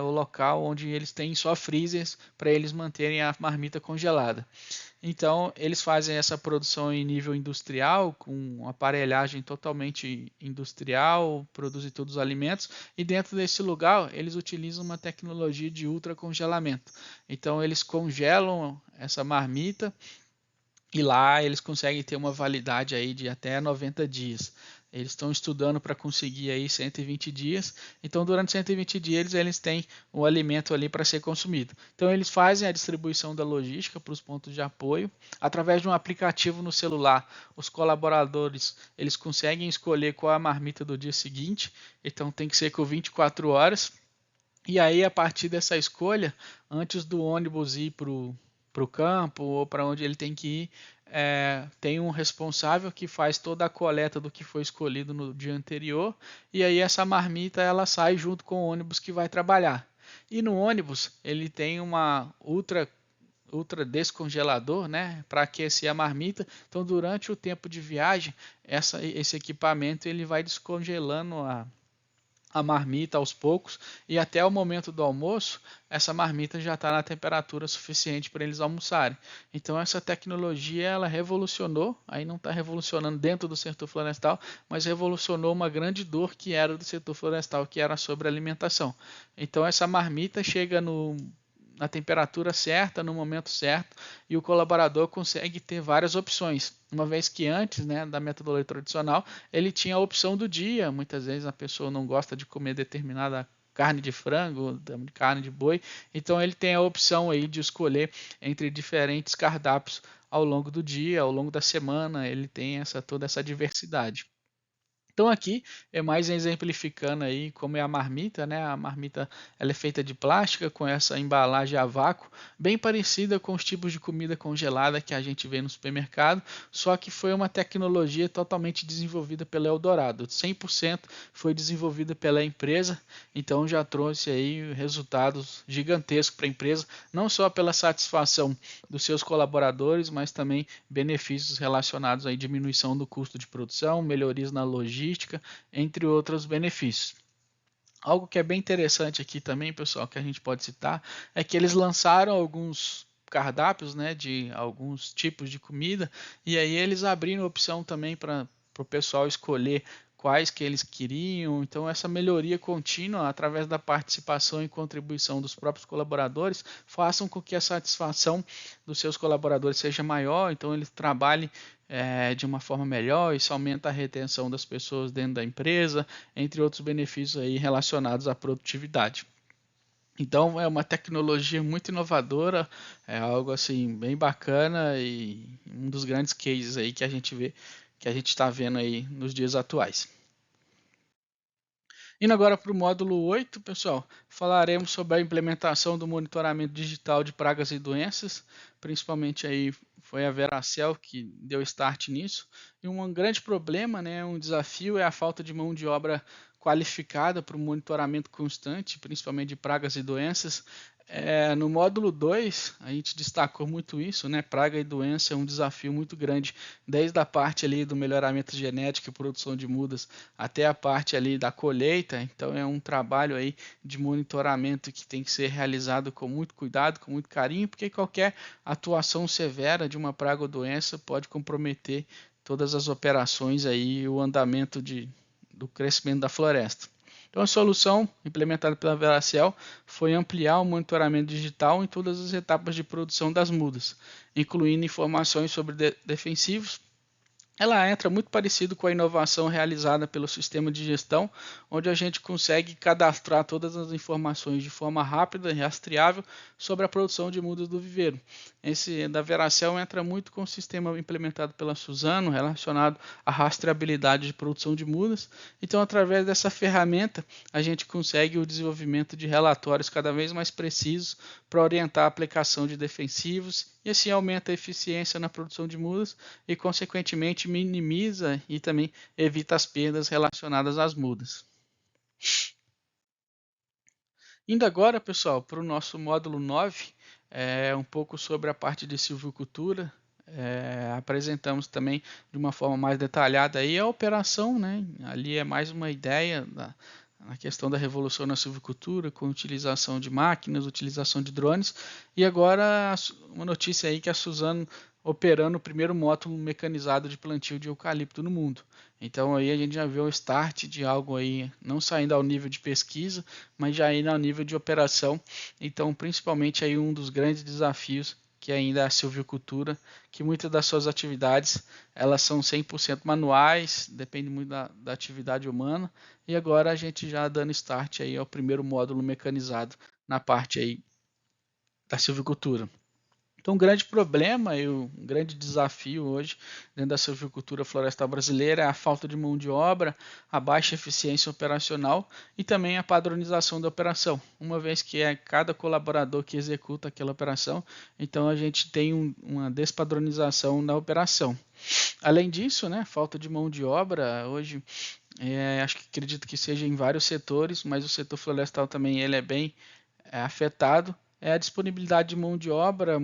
o local onde eles têm só freezers para eles manterem a marmita congelada. Então, eles fazem essa produção em nível industrial, com aparelhagem totalmente industrial, produzem todos os alimentos, e dentro desse lugar eles utilizam uma tecnologia de ultracongelamento. Então, eles congelam essa marmita e lá eles conseguem ter uma validade aí de até 90 dias. Eles estão estudando para conseguir aí 120 dias. Então, durante 120 dias, eles têm o alimento ali para ser consumido. Então, eles fazem a distribuição da logística para os pontos de apoio. Através de um aplicativo no celular, os colaboradores eles conseguem escolher qual é a marmita do dia seguinte. Então, tem que ser com 24 horas. E aí, a partir dessa escolha, antes do ônibus ir para o campo ou para onde ele tem que ir, tem um responsável que faz toda a coleta do que foi escolhido no dia anterior, e aí essa marmita ela sai junto com o ônibus que vai trabalhar. E no ônibus ele tem uma ultra descongelador, né, para aquecer a marmita. Então, durante o tempo de viagem, esse equipamento ele vai descongelando a marmita aos poucos, e até o momento do almoço, essa marmita já está na temperatura suficiente para eles almoçarem. Então essa tecnologia ela revolucionou, aí não está revolucionando dentro do setor florestal, mas revolucionou uma grande dor que era do setor florestal, que era sobre alimentação. Então essa marmita chega na temperatura certa, no momento certo, e o colaborador consegue ter várias opções. Uma vez que antes, né, da metodologia tradicional, ele tinha a opção do dia. Muitas vezes a pessoa não gosta de comer determinada carne de frango, carne de boi, então ele tem a opção aí de escolher entre diferentes cardápios ao longo do dia, ao longo da semana, ele tem toda essa diversidade. Então aqui é mais exemplificando aí como é a marmita, né? A marmita ela é feita de plástica com essa embalagem a vácuo, bem parecida com os tipos de comida congelada que a gente vê no supermercado, só que foi uma tecnologia totalmente desenvolvida pela Eldorado, 100% foi desenvolvida pela empresa, então já trouxe aí resultados gigantescos para a empresa, não só pela satisfação dos seus colaboradores, mas também benefícios relacionados à diminuição do custo de produção, melhorias na logística, entre outros benefícios. Algo que é bem interessante aqui também, pessoal, que a gente pode citar, é que eles lançaram alguns cardápios, né, de alguns tipos de comida, e aí eles abriram opção também para o pessoal escolher quais que eles queriam. Então essa melhoria contínua através da participação e contribuição dos próprios colaboradores façam com que a satisfação dos seus colaboradores seja maior, então eles trabalhem de uma forma melhor, isso aumenta a retenção das pessoas dentro da empresa, entre outros benefícios aí relacionados à produtividade. Então é uma tecnologia muito inovadora, é algo assim bem bacana e um dos grandes cases aí que a gente vê, que a gente está vendo aí nos dias atuais. Indo agora para o módulo 8, pessoal, falaremos sobre a implementação do monitoramento digital de pragas e doenças, principalmente aí foi a Veracel que deu start nisso. E um grande problema, né, um desafio é a falta de mão de obra qualificada para o monitoramento constante, principalmente de pragas e doenças. No módulo 2, a gente destacou muito isso, né? Praga e doença é um desafio muito grande, desde a parte ali do melhoramento genético e produção de mudas até a parte ali da colheita. Então é um trabalho aí de monitoramento que tem que ser realizado com muito cuidado, com muito carinho, porque qualquer atuação severa de uma praga ou doença pode comprometer todas as operações aí e o andamento do crescimento da floresta. Então a solução implementada pela Veracel foi ampliar o monitoramento digital em todas as etapas de produção das mudas, incluindo informações sobre defensivos. Ela entra muito parecido com a inovação realizada pelo sistema de gestão, onde a gente consegue cadastrar todas as informações de forma rápida e rastreável sobre a produção de mudas do viveiro. Esse da Veracel entra muito com o sistema implementado pela Suzano, relacionado à rastreabilidade de produção de mudas. Então, através dessa ferramenta, a gente consegue o desenvolvimento de relatórios cada vez mais precisos para orientar a aplicação de defensivos e assim aumenta a eficiência na produção de mudas e, consequentemente, minimiza e também evita as perdas relacionadas às mudas. Indo agora, pessoal, para o nosso módulo 9, um pouco sobre a parte de silvicultura. Apresentamos também de uma forma mais detalhada aí a operação, né? Ali é mais uma ideia na questão da revolução na silvicultura, com utilização de máquinas, utilização de drones, e agora uma notícia aí que a Suzano operando o primeiro módulo mecanizado de plantio de eucalipto no mundo. Então aí a gente já vê o start de algo aí, não saindo ao nível de pesquisa, mas já indo ao nível de operação. Então principalmente aí um dos grandes desafios que ainda é a silvicultura, que muitas das suas atividades elas são 100% manuais, depende muito da atividade humana, e agora a gente já dando start aí ao primeiro módulo mecanizado na parte aí da silvicultura. Então, um grande problema e um grande desafio hoje dentro da silvicultura florestal brasileira é a falta de mão de obra, a baixa eficiência operacional e também a padronização da operação, uma vez que é cada colaborador que executa aquela operação, então a gente tem uma despadronização na operação. Além disso, né, falta de mão de obra, hoje acredito que seja em vários setores, mas o setor florestal também ele é bem afetado é a disponibilidade de mão de obra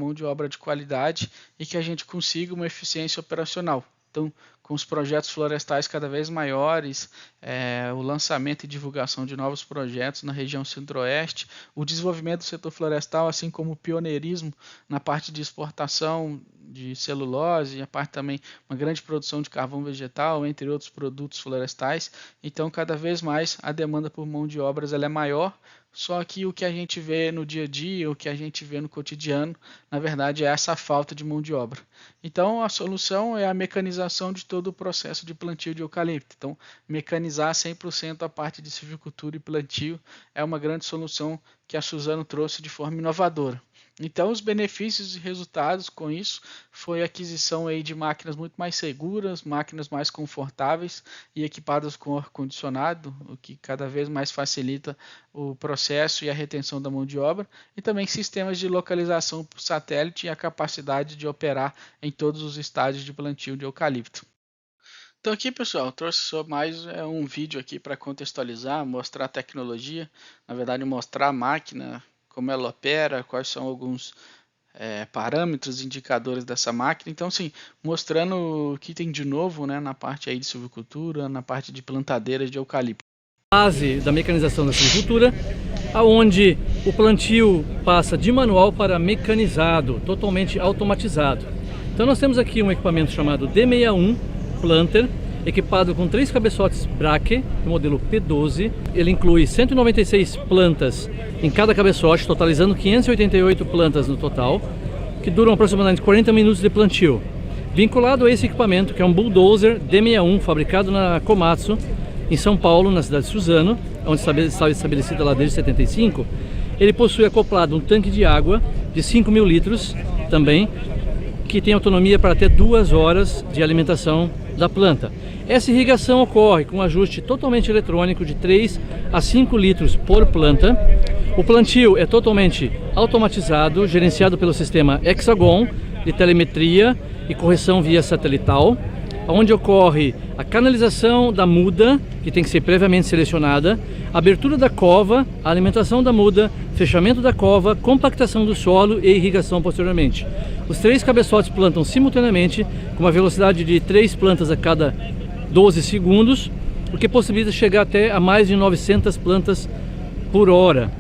de qualidade e que a gente consiga uma eficiência operacional. Então, com os projetos florestais cada vez maiores, o lançamento e divulgação de novos projetos na região centro-oeste, o desenvolvimento do setor florestal, assim como o pioneirismo na parte de exportação de celulose, e a parte também uma grande produção de carvão vegetal, entre outros produtos florestais. Então, cada vez mais a demanda por mão de obras ela é maior, só que o que a gente vê no dia a dia, o que a gente vê no cotidiano, na verdade é essa falta de mão de obra. Então a solução é a mecanização de todo o processo de plantio de eucalipto. Então mecanizar 100% a parte de silvicultura e plantio é uma grande solução que a Suzano trouxe de forma inovadora. Então os benefícios e resultados com isso foi a aquisição aí de máquinas muito mais seguras, máquinas mais confortáveis e equipadas com ar-condicionado, o que cada vez mais facilita o processo e a retenção da mão de obra, e também sistemas de localização por satélite e a capacidade de operar em todos os estágios de plantio de eucalipto. Então aqui, pessoal, eu trouxe só mais um vídeo aqui para contextualizar, mostrar a tecnologia, na verdade mostrar a máquina, como ela opera, quais são alguns parâmetros, indicadores dessa máquina. Então, sim, mostrando o que tem de novo, né, na parte aí de silvicultura, na parte de plantadeiras de eucalipto. Base da mecanização da silvicultura, aonde o plantio passa de manual para mecanizado, totalmente automatizado. Então nós temos aqui um equipamento chamado D61 Planter, equipado com 3 cabeçotes Brake, do modelo P12. Ele inclui 196 plantas em cada cabeçote, totalizando 588 plantas no total, que duram aproximadamente 40 minutos de plantio. Vinculado a esse equipamento, que é um bulldozer D61, fabricado na Komatsu, em São Paulo, na cidade de Suzano, onde está estabelecida lá desde 75, ele possui acoplado um tanque de água de 5.000 litros também, que tem autonomia para até 2 horas de alimentação da planta. Essa irrigação ocorre com um ajuste totalmente eletrônico de 3 a 5 litros por planta. O plantio é totalmente automatizado, gerenciado pelo sistema Hexagon de telemetria e correção via satelital, onde ocorre a canalização da muda, que tem que ser previamente selecionada, a abertura da cova, a alimentação da muda, fechamento da cova, compactação do solo e irrigação posteriormente. Os 3 cabeçotes plantam simultaneamente, com uma velocidade de 3 plantas a cada 12 segundos, o que possibilita chegar até a mais de 900 plantas por hora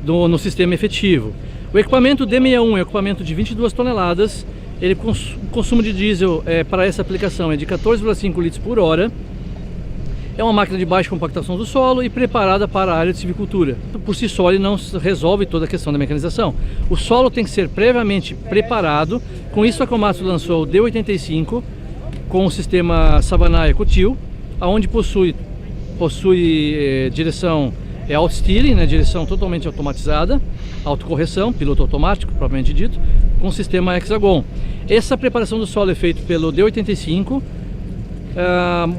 no sistema efetivo. O equipamento D61 é um equipamento de 22 toneladas, o consumo de diesel para essa aplicação é de 14,5 litros por hora. É uma máquina de baixa compactação do solo e preparada para a área de silvicultura. Por si só, ele não resolve toda a questão da mecanização. O solo tem que ser previamente preparado. Com isso, a Komatsu lançou o D85 com o sistema Savannah EcoTill, onde possui direção auto-steering, né, direção totalmente automatizada, autocorreção, piloto automático, propriamente dito, com o sistema Hexagon. Essa preparação do solo é feita pelo D85,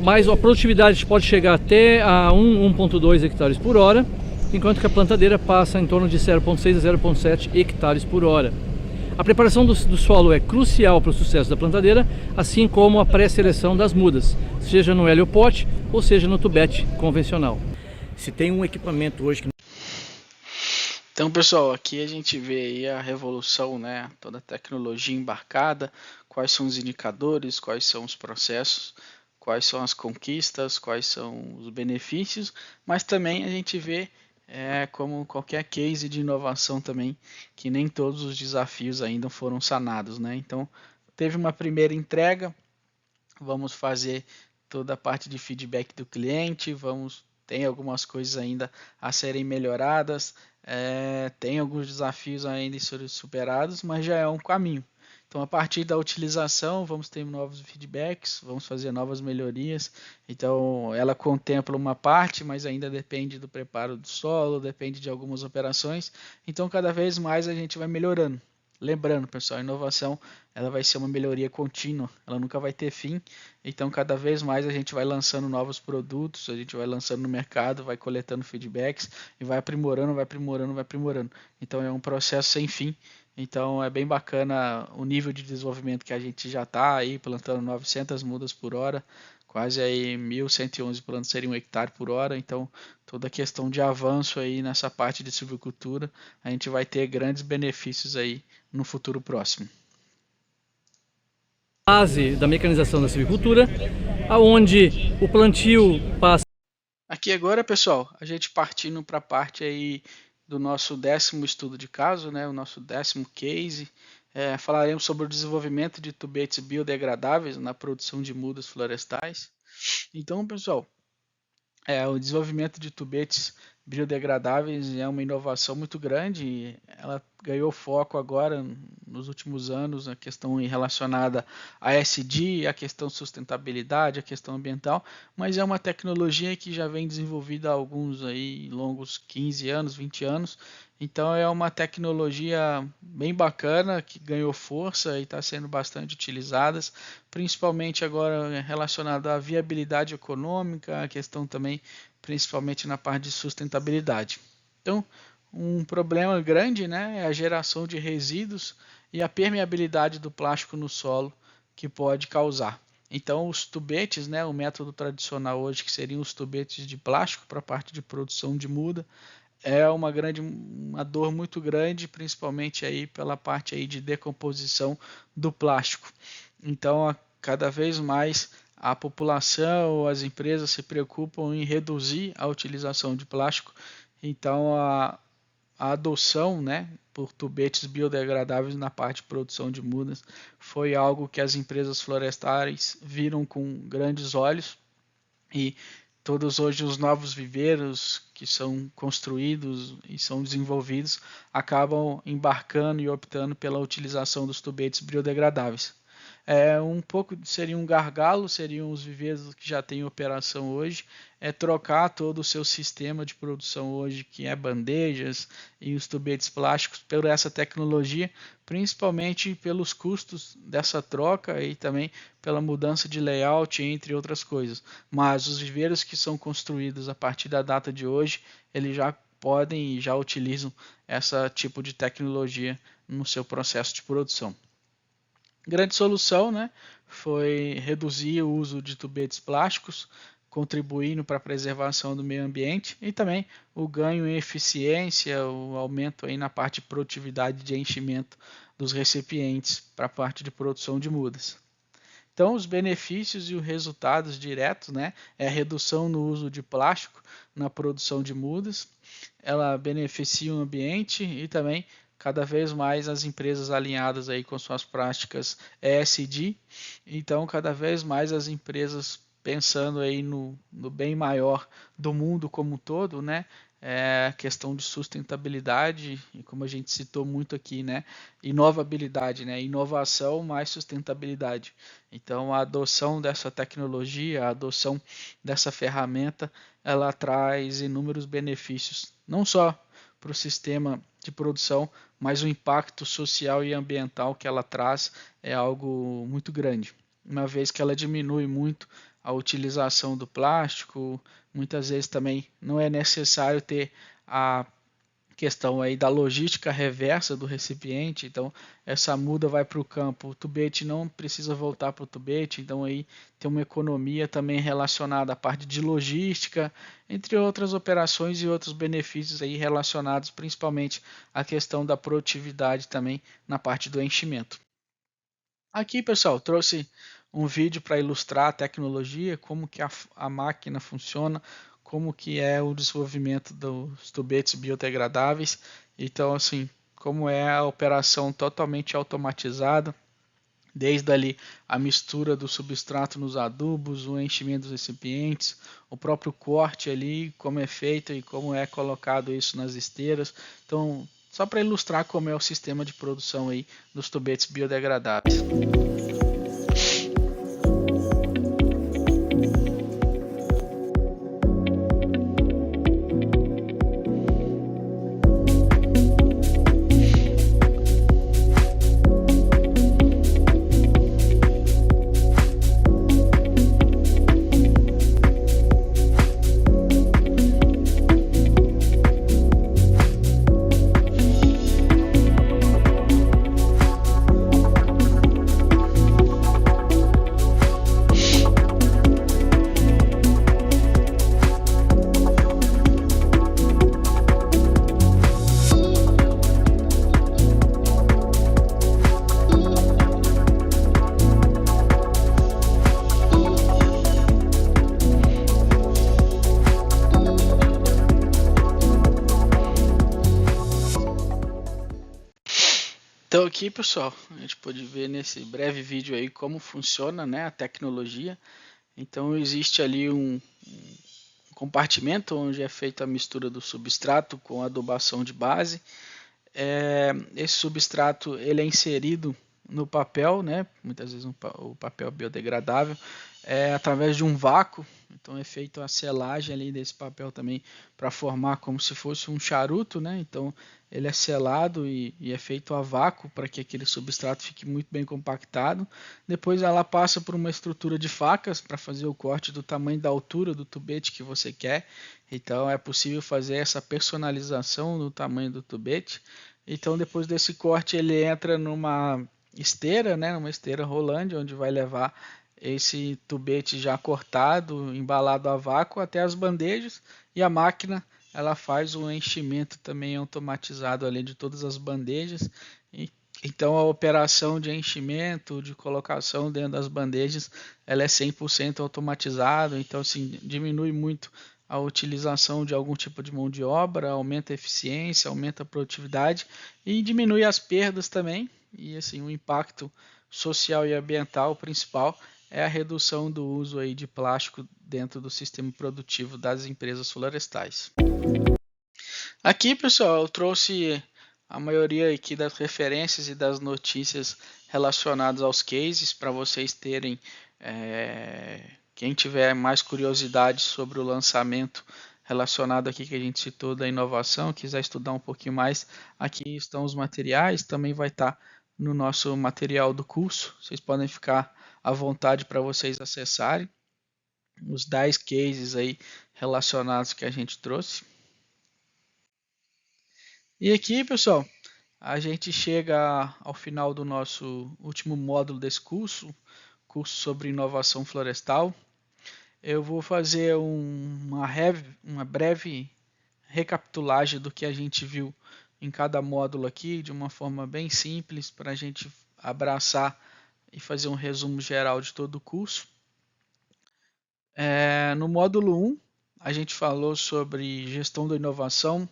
mas a produtividade pode chegar até a 1,2 hectares por hora, enquanto que a plantadeira passa em torno de 0,6 a 0,7 hectares por hora. A preparação do solo é crucial para o sucesso da plantadeira, assim como a pré-seleção das mudas, seja no heliopote ou seja no tubete convencional. Se tem um equipamento hoje que... Então, pessoal, aqui a gente vê aí a revolução, né? Toda a tecnologia embarcada, quais são os indicadores, quais são os processos, quais são as conquistas, quais são os benefícios, mas também a gente vê, como qualquer case de inovação também, que nem todos os desafios ainda foram sanados, né? Então, teve uma primeira entrega, vamos fazer toda a parte de feedback do cliente, tem algumas coisas ainda a serem melhoradas, tem alguns desafios ainda a serem superados, mas já é um caminho. Então, a partir da utilização, vamos ter novos feedbacks, vamos fazer novas melhorias. Então, ela contempla uma parte, mas ainda depende do preparo do solo, depende de algumas operações. Então, cada vez mais a gente vai melhorando. Lembrando, pessoal, a inovação ela vai ser uma melhoria contínua, ela nunca vai ter fim. Então, cada vez mais a gente vai lançando novos produtos, a gente vai lançando no mercado, vai coletando feedbacks e vai aprimorando, vai aprimorando, vai aprimorando. Então, é um processo sem fim Então é bem bacana o nível de desenvolvimento que a gente já está aí plantando 900 mudas por hora, quase aí 1.111 plantas seriam 1 hectare por hora. Então toda a questão de avanço aí nessa parte de silvicultura, a gente vai ter grandes benefícios aí no futuro próximo. Base da mecanização da silvicultura, aonde o plantio passa. Aqui agora, pessoal, a gente partindo para a parte aí do nosso 10º estudo de caso, né, o nosso 10º case, falaremos sobre o desenvolvimento de tubetes biodegradáveis na produção de mudas florestais. Então, pessoal, o desenvolvimento de tubetes biodegradáveis é uma inovação muito grande e ela ganhou foco agora nos últimos anos, a questão relacionada a ESG, a questão sustentabilidade, a questão ambiental, mas é uma tecnologia que já vem desenvolvida há alguns aí longos 15 anos, 20 anos, então é uma tecnologia bem bacana que ganhou força e está sendo bastante utilizada, principalmente agora relacionada à viabilidade econômica, a questão também principalmente na parte de sustentabilidade. Então, um problema grande, né, é a geração de resíduos e a permeabilidade do plástico no solo que pode causar. Então, os tubetes, né, o método tradicional hoje, que seriam os tubetes de plástico para a parte de produção de muda, é uma dor muito grande, principalmente aí pela parte aí de decomposição do plástico. Então, cada vez mais a população, as empresas se preocupam em reduzir a utilização de plástico, então a adoção, né, por tubetes biodegradáveis na parte de produção de mudas foi algo que as empresas florestais viram com grandes olhos e todos hoje os novos viveiros que são construídos e são desenvolvidos acabam embarcando e optando pela utilização dos tubetes biodegradáveis. Seria um gargalo, seriam os viveiros que já têm operação hoje, trocar todo o seu sistema de produção hoje, que é bandejas e os tubetes plásticos, por essa tecnologia, principalmente pelos custos dessa troca e também pela mudança de layout, entre outras coisas. Mas os viveiros que são construídos a partir da data de hoje, eles já podem e já utilizam esse tipo de tecnologia no seu processo de produção. Grande solução, né, foi reduzir o uso de tubetes plásticos, contribuindo para a preservação do meio ambiente e também o ganho em eficiência, o aumento aí na parte de produtividade de enchimento dos recipientes para a parte de produção de mudas. Então, os benefícios e os resultados diretos, né, é a redução no uso de plástico na produção de mudas, ela beneficia o ambiente e também cada vez mais as empresas alinhadas aí com suas práticas ESG, então cada vez mais as empresas pensando aí no bem maior do mundo como um todo, né? A questão de sustentabilidade, e como a gente citou muito aqui, né? Inovabilidade, né? Inovação mais sustentabilidade. Então a adoção dessa tecnologia, a adoção dessa ferramenta, ela traz inúmeros benefícios, não só para o sistema de produção, mas o impacto social e ambiental que ela traz é algo muito grande, uma vez que ela diminui muito a utilização do plástico, muitas vezes também não é necessário ter a questão aí da logística reversa do recipiente, então essa muda vai para o campo, o tubete não precisa voltar para o tubete, então aí tem uma economia também relacionada à parte de logística, entre outras operações e outros benefícios aí relacionados principalmente à questão da produtividade também na parte do enchimento. Aqui, pessoal, trouxe um vídeo para ilustrar a tecnologia, como que a máquina funciona, como que é o desenvolvimento dos tubetes biodegradáveis. Então, assim, como é a operação totalmente automatizada, desde ali a mistura do substrato nos adubos, o enchimento dos recipientes, o próprio corte ali, como é feito e como é colocado isso nas esteiras. Então, só para ilustrar como é o sistema de produção aí dos tubetes biodegradáveis. aqui, pessoal, a gente pode ver nesse breve vídeo aí como funciona, né, a tecnologia. Então existe ali um compartimento onde é feita a mistura do substrato com a adubação de base. Esse substrato ele é inserido no papel, né, muitas vezes o papel biodegradável, através de um vácuo. Então é feita a selagem ali desse papel também para formar como se fosse um charuto, né? Então ele é selado e é feito a vácuo para que aquele substrato fique muito bem compactado. Depois ela passa por uma estrutura de facas para fazer o corte do tamanho da altura do tubete que você quer. Então é possível fazer essa personalização no tamanho do tubete. Então depois desse corte ele entra numa esteira, né? Uma esteira rolante onde vai levar esse tubete já cortado, embalado a vácuo até as bandejas, e a máquina ela faz o enchimento também automatizado ali de todas as bandejas. Então a operação de enchimento, de colocação dentro das bandejas, ela é 100% automatizada. Então assim, diminui muito a utilização de algum tipo de mão de obra, aumenta a eficiência, aumenta a produtividade e diminui as perdas também. E assim, o impacto social e ambiental principal é a redução do uso aí de plástico dentro do sistema produtivo das empresas florestais. Aqui, pessoal, eu trouxe a maioria aqui das referências e das notícias relacionadas aos cases para vocês terem, quem tiver mais curiosidade sobre o lançamento relacionado aqui que a gente citou da inovação, quiser estudar um pouquinho mais, aqui estão os materiais, também vai estar no nosso material do curso, vocês podem ficar à vontade para vocês acessarem os 10 cases aí relacionados que a gente trouxe. E aqui, pessoal, a gente chega ao final do nosso último módulo desse curso sobre inovação florestal. Eu vou fazer uma breve recapitulagem do que a gente viu em cada módulo aqui, de uma forma bem simples, para a gente abraçar e fazer um resumo geral de todo o curso. No módulo 1, a gente falou sobre gestão da inovação,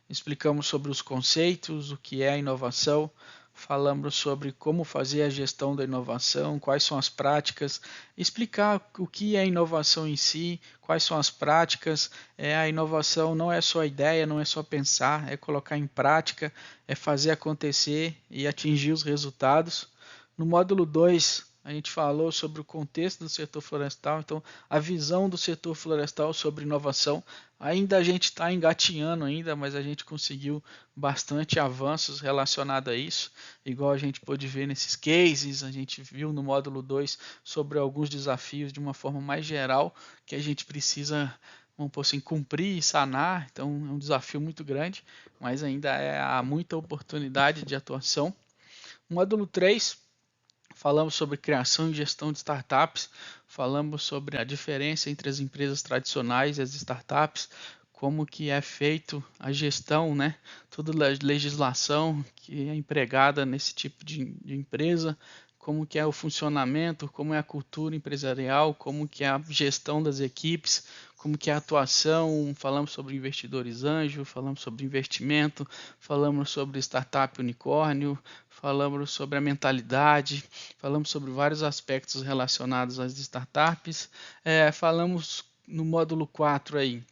explicamos sobre os conceitos, o que é a inovação, falamos sobre como fazer a gestão da inovação, quais são as práticas, explicar o que é inovação em si, quais são as práticas. A inovação não é só ideia, não é só pensar, é colocar em prática, é fazer acontecer e atingir os resultados. No módulo 2, a gente falou sobre o contexto do setor florestal, então a visão do setor florestal sobre inovação. Ainda a gente está engatinhando ainda, mas a gente conseguiu bastante avanços relacionados a isso, igual a gente pôde ver nesses cases. A gente viu no módulo 2 sobre alguns desafios de uma forma mais geral que a gente precisa, vamos por assim, cumprir e sanar. Então é um desafio muito grande, mas ainda há muita oportunidade de atuação. No módulo 3, falamos sobre criação e gestão de startups, falamos sobre a diferença entre as empresas tradicionais e as startups, como que é feito a gestão, né? Toda a legislação que é empregada nesse tipo de empresa, como que é o funcionamento, como é a cultura empresarial, como que é a gestão das equipes, como que é a atuação. Falamos sobre investidores anjo, falamos sobre investimento, falamos sobre startup unicórnio, falamos sobre a mentalidade, falamos sobre vários aspectos relacionados às startups. Falamos no módulo 4 aí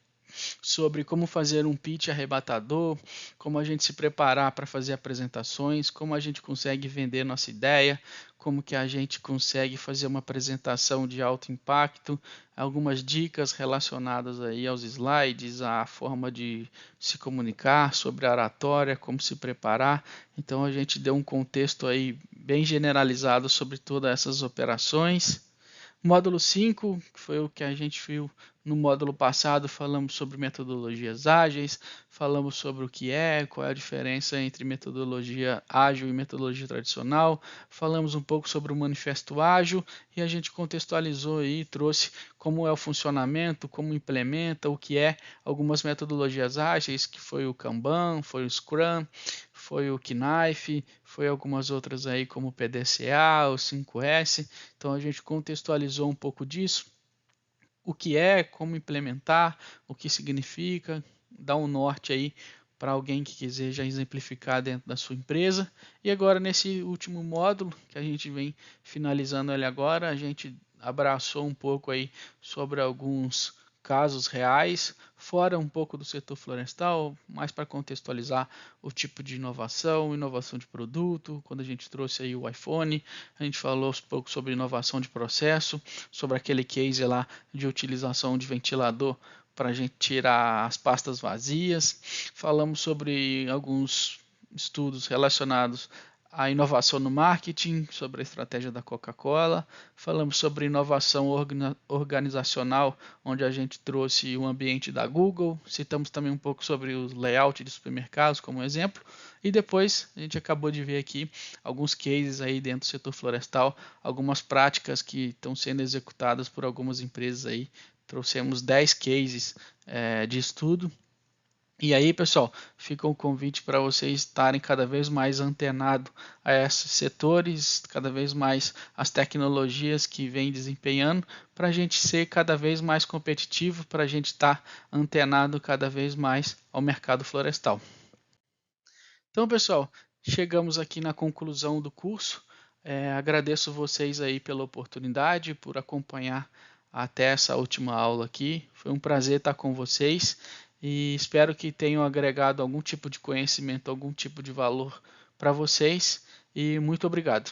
sobre como fazer um pitch arrebatador, como a gente se preparar para fazer apresentações, como a gente consegue vender nossa ideia, como que a gente consegue fazer uma apresentação de alto impacto, algumas dicas relacionadas aí aos slides, a forma de se comunicar, sobre a oratória, como se preparar. Então a gente deu um contexto aí bem generalizado sobre todas essas operações. Módulo 5, que foi o que a gente viu no módulo passado, falamos sobre metodologias ágeis, falamos sobre o que qual é a diferença entre metodologia ágil e metodologia tradicional, falamos um pouco sobre o manifesto ágil e a gente contextualizou e trouxe como é o funcionamento, como implementa, o que é algumas metodologias ágeis, que foi o Kanban, foi o Scrum, foi o Knife, foi algumas outras aí como o PDCA, o 5S. Então a gente contextualizou um pouco disso, o que é, como implementar, o que significa, dá um norte aí para alguém que quiser já exemplificar dentro da sua empresa. E agora nesse último módulo, que a gente vem finalizando ele agora, a gente abraçou um pouco aí sobre alguns casos reais, fora um pouco do setor florestal, mais para contextualizar o tipo de inovação de produto. Quando a gente trouxe aí o iPhone, a gente falou um pouco sobre inovação de processo, sobre aquele case lá de utilização de ventilador para a gente tirar as pastas vazias. Falamos sobre alguns estudos relacionados à inovação no marketing, sobre a estratégia da Coca-Cola. Falamos sobre inovação organizacional, onde a gente trouxe o ambiente da Google. Citamos também um pouco sobre o layout de supermercados como exemplo. E depois a gente acabou de ver aqui alguns cases aí dentro do setor florestal, algumas práticas que estão sendo executadas por algumas empresas aí. Trouxemos 10 cases de estudo. E aí, pessoal, fica um convite para vocês estarem cada vez mais antenados a esses setores, cada vez mais as tecnologias que vem desempenhando, para a gente ser cada vez mais competitivo, para a gente estar antenado cada vez mais ao mercado florestal. Então, pessoal, chegamos aqui na conclusão do curso. Agradeço vocês aí pela oportunidade, por acompanhar até essa última aula aqui. Foi um prazer estar com vocês. E espero que tenham agregado algum tipo de conhecimento, algum tipo de valor para vocês. E muito obrigado.